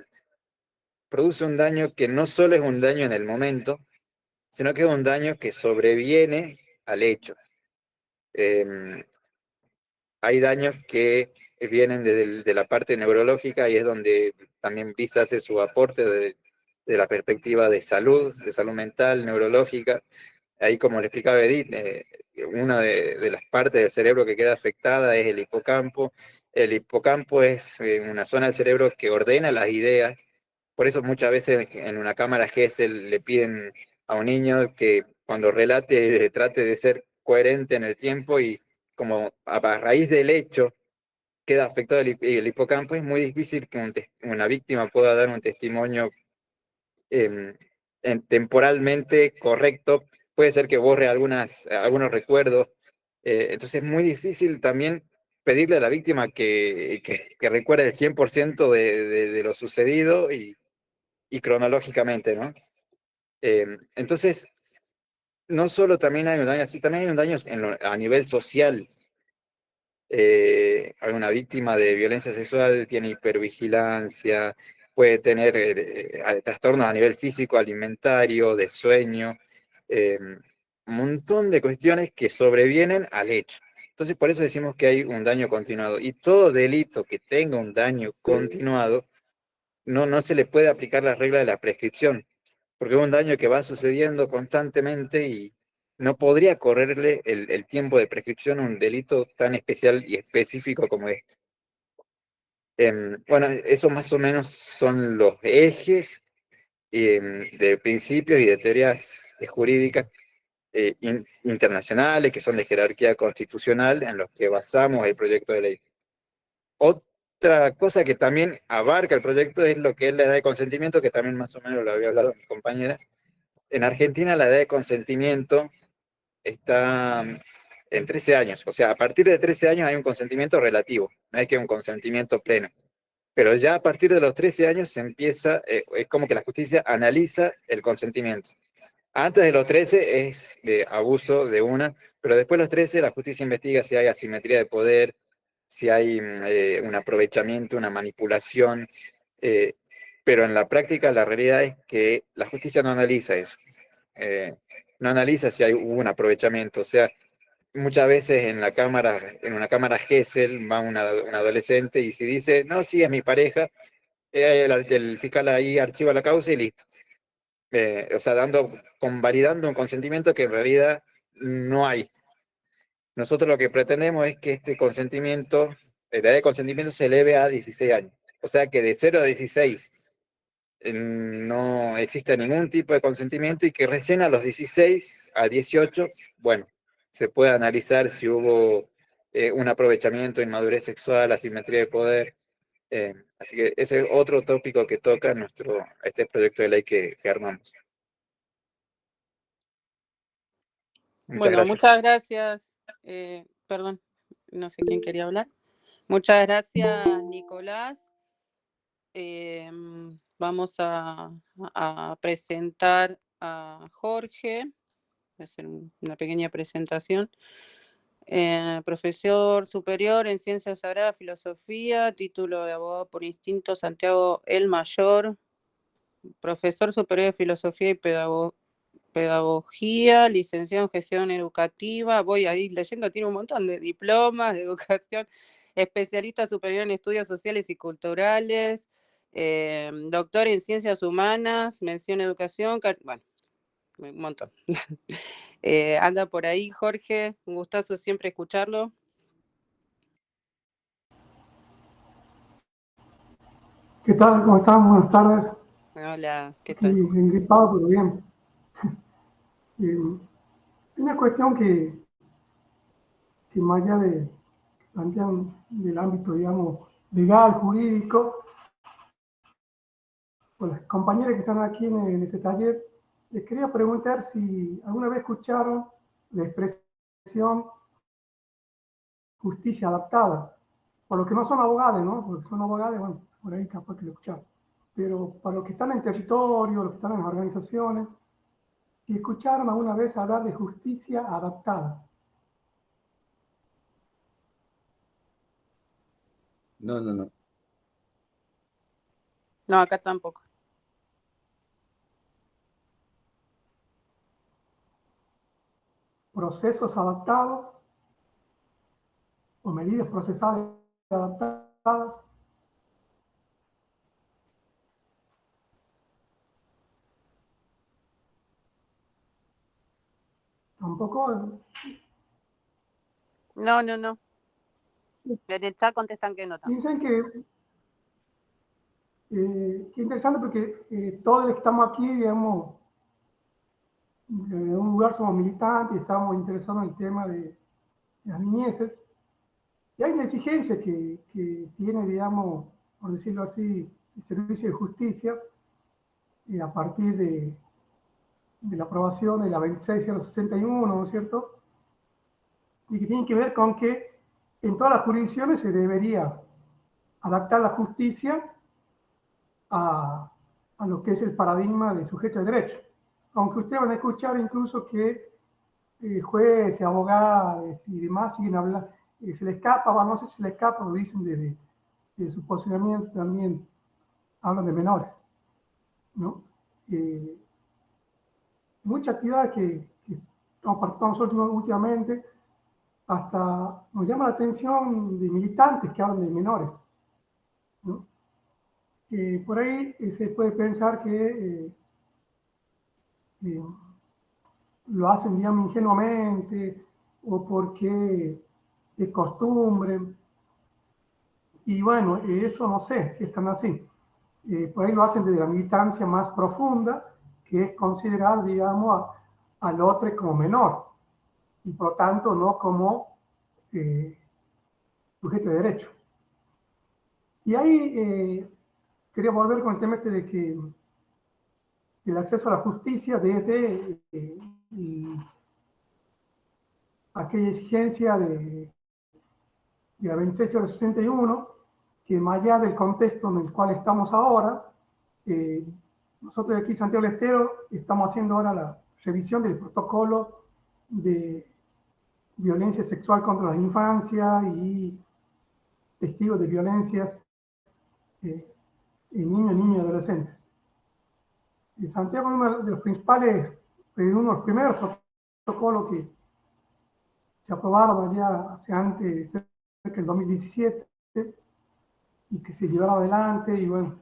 produce un daño que no solo es un daño en el momento, sino que es un daño que sobreviene al hecho. Hay daños que vienen de la parte neurológica y es donde también PISA hace su aporte de la perspectiva de salud mental, neurológica. Ahí, como le explicaba Edith, una de las partes del cerebro que queda afectada es el hipocampo. El hipocampo es una zona del cerebro que ordena las ideas. Por eso muchas veces en una cámara GESEL le piden a un niño que cuando relate trate de ser coherente en el tiempo, y como a raíz del hecho queda afectado el hipocampo, es muy difícil que una víctima pueda dar un testimonio temporalmente correcto. Puede ser que borre algunos recuerdos. Entonces es muy difícil también pedirle a la víctima que recuerde el 100% de lo sucedido y cronológicamente, ¿no? Entonces, no solo también hay un daño así, también hay un daño a nivel social. Una víctima de violencia sexual tiene hipervigilancia, puede tener trastornos a nivel físico, alimentario, de sueño, un montón de cuestiones que sobrevienen al hecho. Entonces, por eso decimos que hay un daño continuado. Y todo delito que tenga un daño continuado, no se le puede aplicar la regla de la prescripción, porque es un daño que va sucediendo constantemente y no podría correrle el tiempo de prescripción a un delito tan especial y específico como este. Bueno, esos más o menos son los ejes de principios y de teorías jurídicas internacionales, que son de jerarquía constitucional, en los que basamos el proyecto de ley. Otra cosa que también abarca el proyecto es lo que es la edad de consentimiento, que también más o menos lo había hablado mis compañeras. En Argentina la edad de consentimiento está en 13 años. O sea, a partir de 13 años hay un consentimiento relativo, no es que un consentimiento pleno. Pero ya a partir de los 13 años se empieza, es como que la justicia analiza el consentimiento. Antes de los 13 es de abuso de una, pero después de los 13 la justicia investiga si hay asimetría de poder, si hay un aprovechamiento, una manipulación, eh, pero en la práctica la realidad es que la justicia no analiza eso. No analiza si hubo un aprovechamiento, o sea, muchas veces en una cámara Gesell va un adolescente y si dice, no, sí, es mi pareja, el fiscal ahí archiva la causa y listo. O sea, convalidando un consentimiento que en realidad no hay. Nosotros lo que pretendemos es que este consentimiento, la edad de consentimiento se eleve a 16 años. O sea, que de 0 a 16 no existe ningún tipo de consentimiento y que recién a los 16 a 18, bueno, se puede analizar si hubo un aprovechamiento, inmadurez sexual, asimetría de poder. Así que ese es otro tópico que toca este proyecto de ley que armamos. Muchas Bueno, gracias. muchas gracias. Perdón, no sé quién quería hablar. Muchas gracias, Nicolás. Vamos a presentar a Jorge. Voy a hacer una pequeña presentación. Profesor superior en Ciencias Sagradas, Filosofía, título de abogado por instinto Santiago el Mayor, profesor superior de Filosofía y Pedagogía, licenciado en Gestión Educativa, voy a ir leyendo, tiene un montón de diplomas de educación, especialista superior en Estudios Sociales y Culturales, doctor en Ciencias Humanas, mención Educación, bueno, un montón. Anda por ahí, Jorge, un gustazo siempre escucharlo. ¿Qué tal? ¿Cómo están? Buenas tardes. Hola, ¿qué Aquí tal? engripado, pero bien. Una cuestión que más allá de plantean del ámbito, digamos, legal, jurídico, pues las compañeras que están aquí en este taller, les quería preguntar si alguna vez escucharon la expresión justicia adaptada. Por los que no son abogados, ¿no? Porque son abogados, bueno, por ahí capaz que lo escucharon. Pero para los que están en territorio, los que están en las organizaciones, si escucharon alguna vez hablar de justicia adaptada. No. No, acá tampoco. Procesos adaptados o medidas procesales adaptadas. Tampoco. No. En el chat contestan que no. Dicen que interesante porque todos los que estamos aquí, digamos, de un lugar somos militantes y estamos interesados en el tema de las niñeces. Y hay una exigencia que tiene, digamos, por decirlo así, el servicio de justicia a partir de la aprobación de la 26/61, ¿no es cierto? Y que tiene que ver con que en todas las jurisdicciones se debería adaptar la justicia a lo que es el paradigma de sujeto de derecho. Aunque ustedes van a escuchar incluso que jueces, abogados y demás siguen hablando, se le escapa, no sé si se le escapa, lo dicen de su posicionamiento también, hablan de menores, ¿no? Mucha actividad que estamos participando últimamente, hasta nos llama la atención de militantes que hablan de menores, ¿no? Por ahí se puede pensar que lo hacen, digamos, ingenuamente o porque es costumbre. Y bueno, eso no sé si están así. Por ahí lo hacen desde la militancia más profunda, que es considerar, digamos, al otro como menor y por lo tanto no como sujeto de derecho. Y ahí quería volver con el tema de que el acceso a la justicia desde aquella exigencia de la 26/61, más allá del contexto en el cual estamos ahora, nosotros aquí en Santiago del Estero estamos haciendo ahora la revisión del protocolo de violencia sexual contra las infancias y testigos de violencias en niños, niñas y adolescentes. En Santiago es uno de los principales, uno de los primeros protocolos que se aprobaron ya hace antes, cerca del 2017, y que se llevaron adelante, y bueno,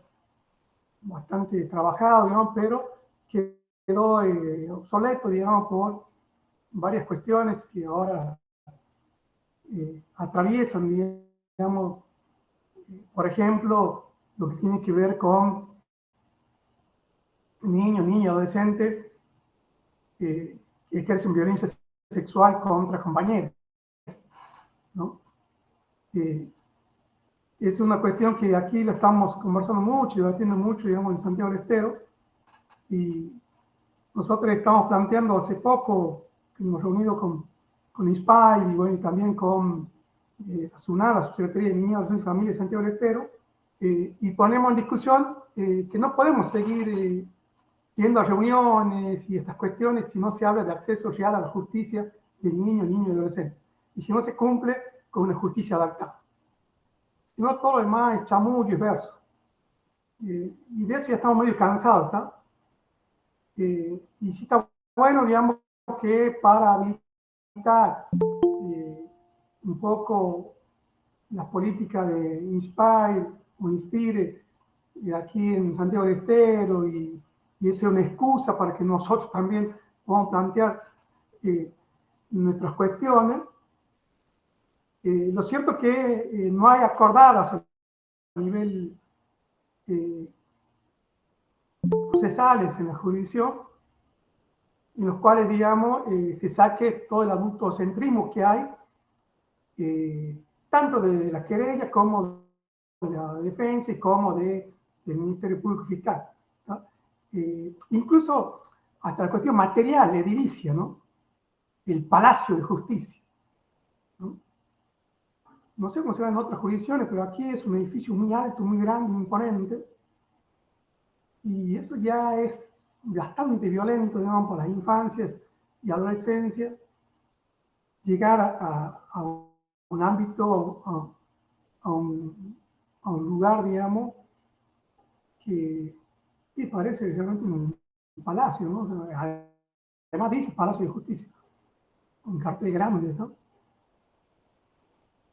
bastante trabajado, digamos, pero quedó obsoleto, digamos, por varias cuestiones que ahora atraviesan, digamos, por ejemplo, lo que tiene que ver con niños, niñas, adolescentes que ejercen violencia sexual contra compañeros, ¿no? Es una cuestión que aquí la estamos conversando mucho y debatiendo mucho, digamos, en Santiago del Estero, y nosotros estamos planteando hace poco, que hemos reunido con INSPAI y, bueno, y también con la SUNAR, la Subsecretaría de Niños, Adolescentes y Familias de Santiago del Estero, y ponemos en discusión que no podemos seguir yendo a reuniones y estas cuestiones si no se habla de acceso real a la justicia del niño, niño y adolescente, y si no se cumple con una justicia adaptada. Si no, todo lo demás es chamullo y verso. Y de eso ya estamos medio cansados, ¿está? Y sí está bueno, digamos, que para habilitar un poco las políticas de Inspire o Inspire aquí en Santiago del Estero, y esa es una excusa para que nosotros también podamos plantear nuestras cuestiones. Lo cierto es que no hay acordadas a nivel procesales en la jurisdicción, en los cuales, digamos, se saque todo el adultocentrismo que hay, tanto de la querella como de la defensa y como del Ministerio Público Fiscal, ¿no? Incluso hasta la cuestión material, edilicia, ¿no? El Palacio de Justicia, ¿no? No sé cómo se ve en otras jurisdicciones, pero aquí es un edificio muy alto, muy grande, muy imponente, y eso ya es bastante violento, digamos, para las infancias y adolescencias, llegar a un ámbito, a un lugar, digamos, que parece realmente un palacio, ¿no? Además dice Palacio de Justicia, un cartel grande, ¿no?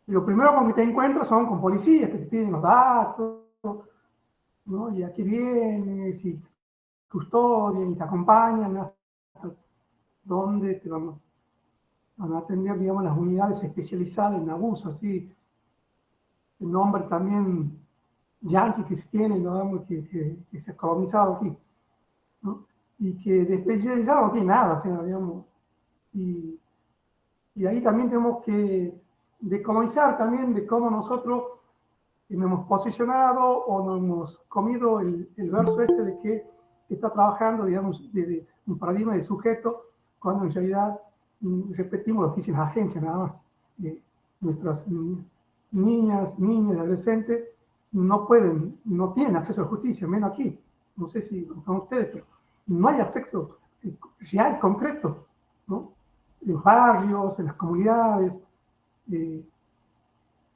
Y lo primero con que te encuentras son con policías que te piden los datos, ¿no? Y aquí vienes y custodian y te acompañan hasta donde te van a atender, digamos, las unidades especializadas en abuso, así, el nombre también yanqui que se tiene, ¿no? que se ha colonizado aquí, ¿no? Y que de especializado no tiene nada, o sea, digamos, y ahí también tenemos que decolonizar también de cómo nosotros nos hemos posicionado o nos hemos comido el verso este de que está trabajando, digamos, desde un paradigma de sujeto, cuando en realidad repetimos lo que dicen las agencias nada más. Nuestras niñas, niños y adolescentes no tienen acceso a la justicia, menos aquí. No sé si son ustedes, pero no hay acceso real, concreto, ¿no? En los barrios, en las comunidades,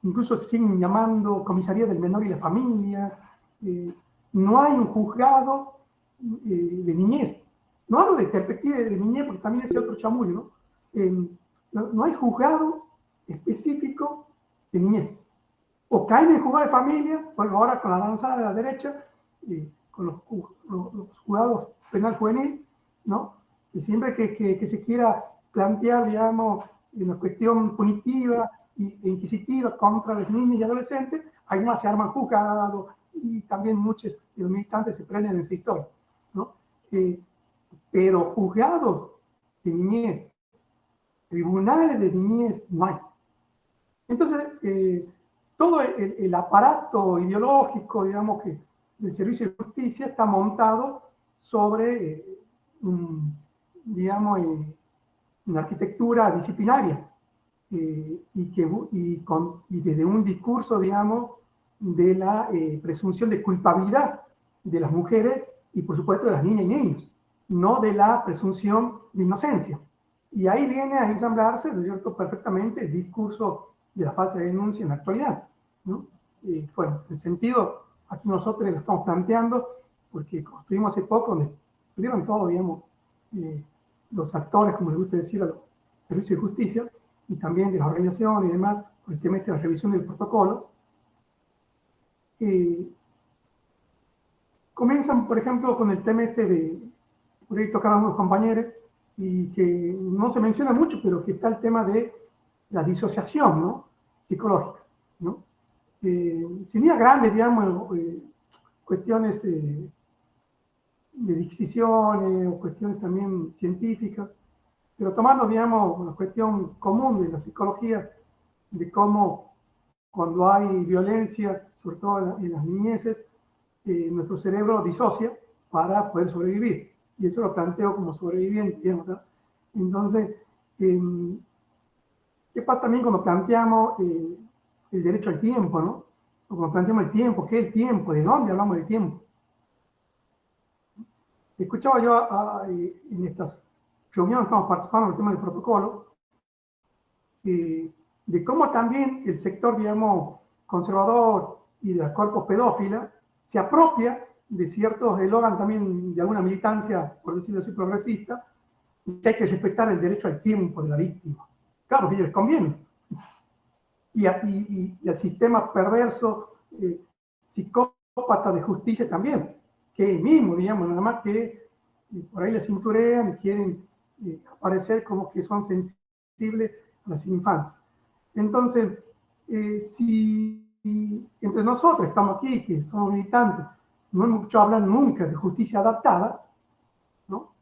incluso se siguen llamando comisaría del menor y la familia. No hay un juzgado de niñez. No hablo de perspectiva de niñez porque también es otro chamullo, ¿no? No hay juzgado específico de niñez. O caen en el juzgado de familia, bueno, ahora con la avanzada de la derecha, con los juzgados penal juvenil, ¿no? Y siempre que se quiera plantear, digamos, una cuestión punitiva e inquisitiva contra los niños y adolescentes, ahí más se arman juzgados y también muchos de los militantes se prenden en esa historia, ¿no? Pero juzgados de niñez, tribunales de niñez, no hay. Entonces, todo el aparato ideológico, digamos, que del servicio de justicia está montado sobre, digamos, una arquitectura disciplinaria y desde un discurso, digamos, de la presunción de culpabilidad de las mujeres y, por supuesto, de las niñas y niños, no de la presunción de inocencia. Y ahí viene a ensamblarse, ¿no es cierto?, perfectamente el discurso de la falsa denuncia en la actualidad, ¿no? Bueno, en ese sentido, aquí nosotros lo estamos planteando, porque construimos hace poco, donde estuvieron todos, digamos, los actores, como les gusta decir, a los servicios de justicia, y también de las organizaciones y demás, por el tema de la revisión del protocolo. Comienzan, por ejemplo, con el tema de, por ahí tocaron unos compañeros, y que no se menciona mucho, pero que está el tema de la disociación, ¿no?, psicológica, ¿no? Sería grande, digamos, cuestiones de decisiones o cuestiones también científicas, pero tomando, digamos, una cuestión común de la psicología, de cómo cuando hay violencia, sobre todo en las niñeces, nuestro cerebro disocia para poder sobrevivir. Y eso lo planteo como sobreviviente, digamos, ¿no? Entonces, ¿qué pasa también cuando planteamos el derecho al tiempo, ¿no? O cuando planteamos el tiempo, ¿qué es el tiempo? ¿De dónde hablamos del tiempo? Escuchaba yo en estas reuniones, estamos participando en el tema del protocolo, de cómo también el sector, digamos, conservador y de los cuerpos pedófilas se apropia de ciertos eslogan también de alguna militancia, por decirlo así, progresista, que hay que respetar el derecho al tiempo de la víctima. Claro, que a ellos les conviene. Y al sistema perverso, psicópata de justicia también, que mismo, digamos, nada más que por ahí les cinturean y quieren aparecer como que son sensibles a las infancias. Entonces, si entre nosotros estamos aquí, que somos militantes, no hemos escuchado hablar nunca de justicia adaptada, ¿no?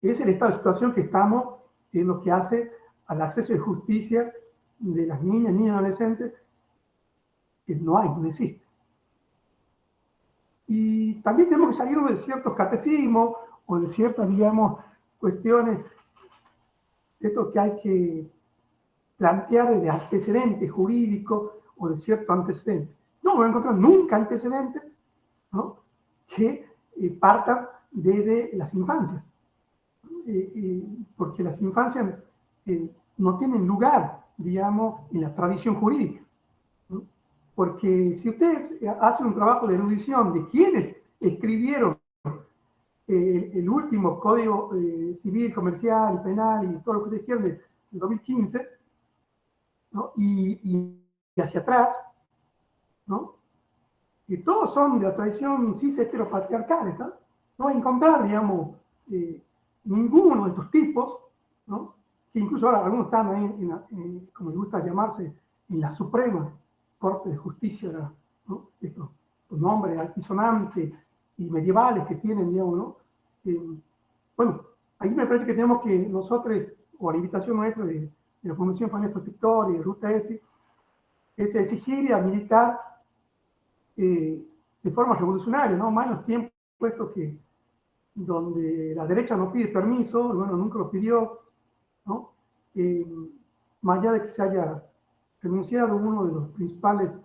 Es el estado de situación que estamos en lo que hace al acceso de justicia de las niñas, niños y adolescentes, que no existe. Y también tenemos que salir de ciertos catecismos o de ciertas, digamos, cuestiones, esto que hay que plantear de antecedentes jurídicos o de ciertos antecedentes. No voy a encontrar nunca antecedentes, ¿no?, que partan desde las infancias, porque las infancias no tienen lugar, digamos, en la tradición jurídica, ¿no? Porque si ustedes hacen un trabajo de erudición de quiénes escribieron el último Código Civil, Comercial y Penal y todo lo que ustedes quieran de 2015, ¿no?, y hacia atrás, ¿no?, que todos son de la tradición cis heteropatriarcal, ¿no? No va a encontrar, digamos, ninguno de estos tipos, ¿no?, que incluso ahora algunos están ahí, como les gusta llamarse, en la Suprema Corte de Justicia, ¿no?, estos nombres altisonantes y medievales que tienen, digamos, ¿no? Bueno, ahí me parece que tenemos que nosotros, o la invitación nuestra de la Fundación Familia Protectora y de Ruta S, es exigir y a militar de forma revolucionaria, ¿no? Más en los tiempos puestos que donde la derecha no pide permiso, bueno, nunca lo pidió, ¿no? Más allá de que se haya renunciado uno de los principales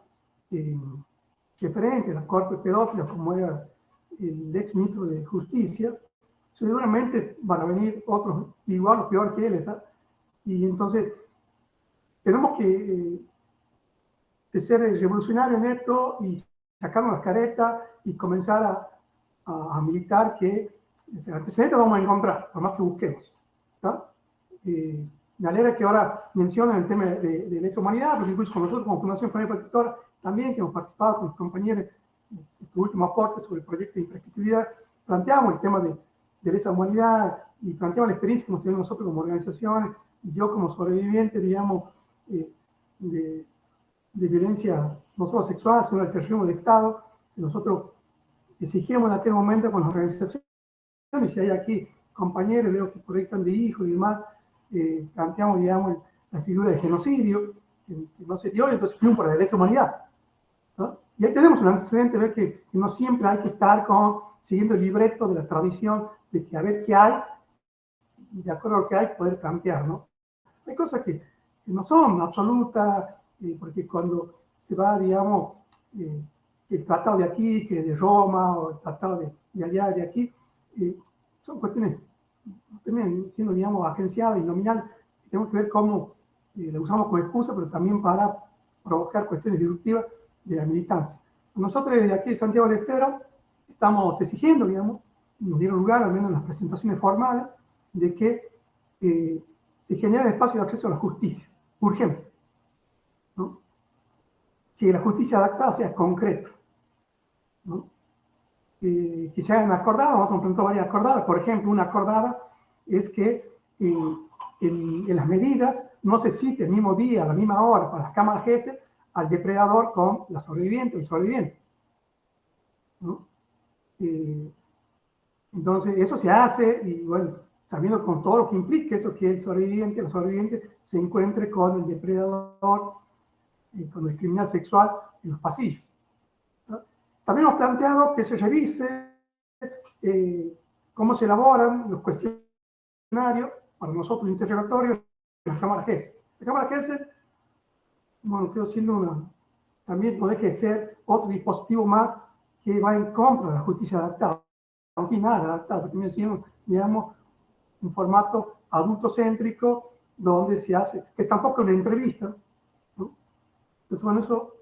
referentes de la corte pedófila, como era el ex ministro de Justicia, seguramente van a venir otros igual o peor que él, ¿está? Y entonces tenemos que ser revolucionarios en esto y sacarnos las caretas y comenzar a militar que antecedentes vamos a encontrar, por más que busquemos, ¿está? Me alegra que ahora mencionen el tema de lesa humanidad, porque incluso con nosotros como Fundación Familia Protectora también, que hemos participado con los compañeros en tu último aporte sobre el proyecto de infraestructura, planteamos el tema de lesa humanidad y planteamos la experiencia que hemos tenido nosotros como organizaciones, y yo como sobreviviente, digamos, de violencia no solo sexual, sino del terrorismo de Estado, que nosotros exigimos en aquel momento con las organizaciones, y si hay aquí compañeros, veo que por ahí están de hijos y demás, planteamos, digamos, la figura de genocidio, que no se dio, y entonces fuimos por la lesa humanidad, ¿no? Y ahí tenemos un antecedente de ver que no siempre hay que estar siguiendo el libreto de la tradición, de que a ver qué hay, y de acuerdo a lo que hay, poder cambiar, ¿no? Hay cosas que no son absolutas, porque cuando se va, digamos, el tratado de aquí, que de Roma, o el tratado de allá, de aquí, son cuestiones también siendo, digamos, agenciadas y nominal. Tenemos que ver cómo la usamos como excusa, pero también para provocar cuestiones disruptivas de la militancia. Nosotros desde aquí de Santiago del Estero estamos exigiendo, digamos, nos dieron lugar, al menos en las presentaciones formales, de que se genere espacio de acceso a la justicia, urgente, ¿no? Que la justicia adaptada sea concreta, ¿no? Que se hayan acordadas, nosotros hemos presentado varias acordadas, por ejemplo, una acordada es que en las medidas no se cite el mismo día, a la misma hora, para las cámaras GESEL, al depredador con la sobreviviente o el sobreviviente, ¿no? Entonces, eso se hace, y bueno, sabiendo con todo lo que implica eso, que el sobreviviente, la sobreviviente, se encuentre con el depredador, con el criminal sexual en los pasillos, ¿no? También hemos planteado que se revise cómo se elaboran los cuestionarios para nosotros interrogatorios en la Cámara GESEL. La Cámara GESEL, bueno, creo siendo también puede que ser otro dispositivo más que va en contra de la justicia adaptada. No tiene nada adaptado, porque viene siendo, digamos, un formato adultocéntrico donde se hace, que tampoco es una entrevista, ¿no? Entonces, bueno, eso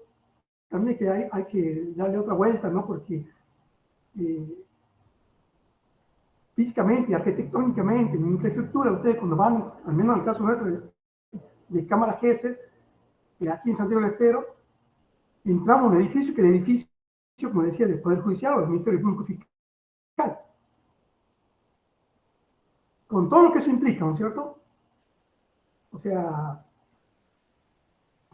también que hay que darle otra vuelta, ¿no? Porque físicamente, arquitectónicamente, en infraestructura, ustedes cuando van, al menos en el caso nuestro de Cámara GESEL, aquí en Santiago del Estero, entramos a un edificio que el edificio, como decía, del Poder Judicial o del Ministerio Público Fiscal. Con todo lo que eso implica, ¿no es cierto? O sea,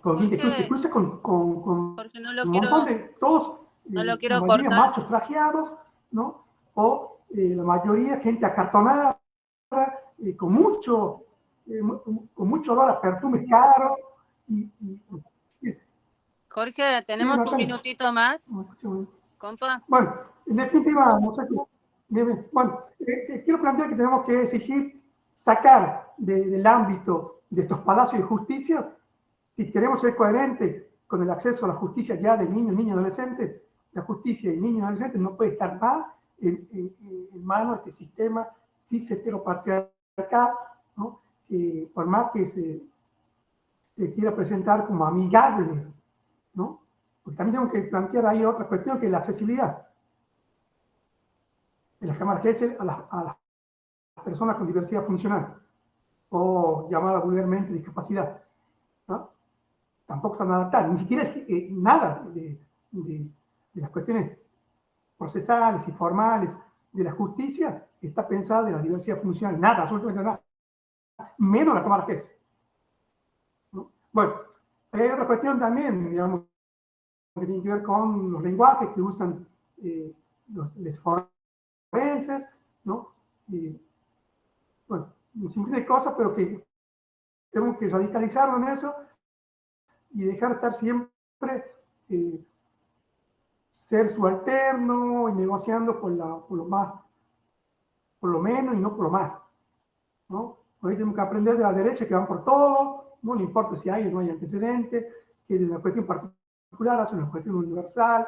te cruza con Jorge, no lo un quiero, montón de, todos, no lo la quiero mayoría cortar. machos trajeados, ¿no? O la mayoría gente acartonada, con mucho olor a perfumes caros. Jorge, tenemos un minutito más, compa. Bueno, en definitiva, no sé qué. Bueno, quiero plantear que tenemos que exigir sacar del ámbito de estos palacios de justicia, si queremos ser coherentes con el acceso a la justicia ya de niños, niñas y adolescentes. La justicia de niños y adolescentes no puede estar más en manos de este sistema cis heteropatriarcal, ¿no? Por más que se quiera presentar como amigable, ¿no? Porque también tengo que plantear ahí otra cuestión, que es la accesibilidad de las cámaras GESEL a las personas con diversidad funcional, o llamada vulgarmente discapacidad, ¿no? Tampoco están adaptadas, ni siquiera nada de las cuestiones procesales y formales de la justicia está pensada de la diversidad funcional, nada, absolutamente nada, menos la cámara GESEL, ¿no? Bueno, hay otra cuestión también, digamos, que tiene que ver con los lenguajes que usan los forenses, ¿no? Bueno, un sinfín de cosas, pero que tenemos que radicalizarlo en eso y dejar de estar siempre ser subalterno y negociando por lo más, por lo menos y no por lo más, ¿no? Hoy tenemos que aprender de la derecha que van por todo, no le importa si hay o no hay antecedentes, que es una cuestión particular, hace una cuestión universal,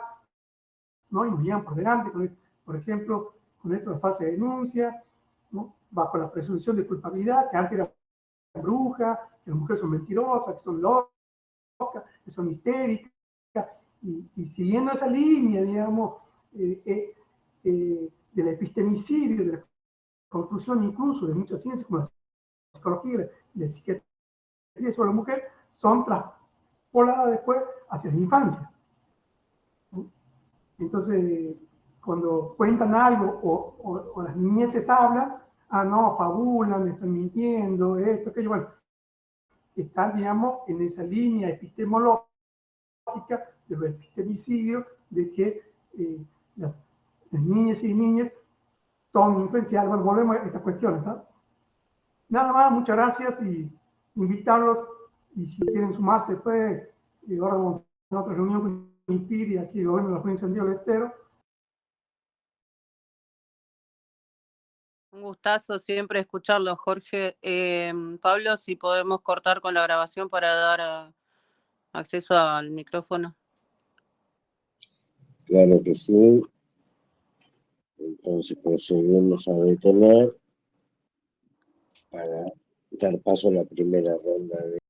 ¿no? Y nos llevan por delante, por ejemplo, con esto de falsa denuncia, ¿no? Bajo la presunción de culpabilidad, que antes era bruja, que las mujeres son mentirosas, que son locas, que son histéricas, y siguiendo esa línea, digamos, del epistemicidio, de la construcción incluso de muchas ciencias como la psicología y la psiquiatría sobre la mujer, son traspoladas después hacia las infancias, ¿no? Entonces, cuando cuentan algo o las niñeces hablan, no, fabulan, están mintiendo, esto, aquello, bueno, están, digamos, en esa línea epistemológica de los epistemicidios, de que las niñas y niñas son influenciadas. Bueno, volvemos a esta cuestión, ¿no? Nada más, muchas gracias y invitarlos, y si quieren sumarse después, ahora vamos a otra reunión con INPIR y aquí el gobierno de la provincia de Santiago del Estero. Un gustazo siempre escucharlo, Jorge. Pablo, si podemos cortar con la grabación para dar acceso al micrófono. Claro que sí. Entonces procedemos a detener para dar paso a la primera ronda de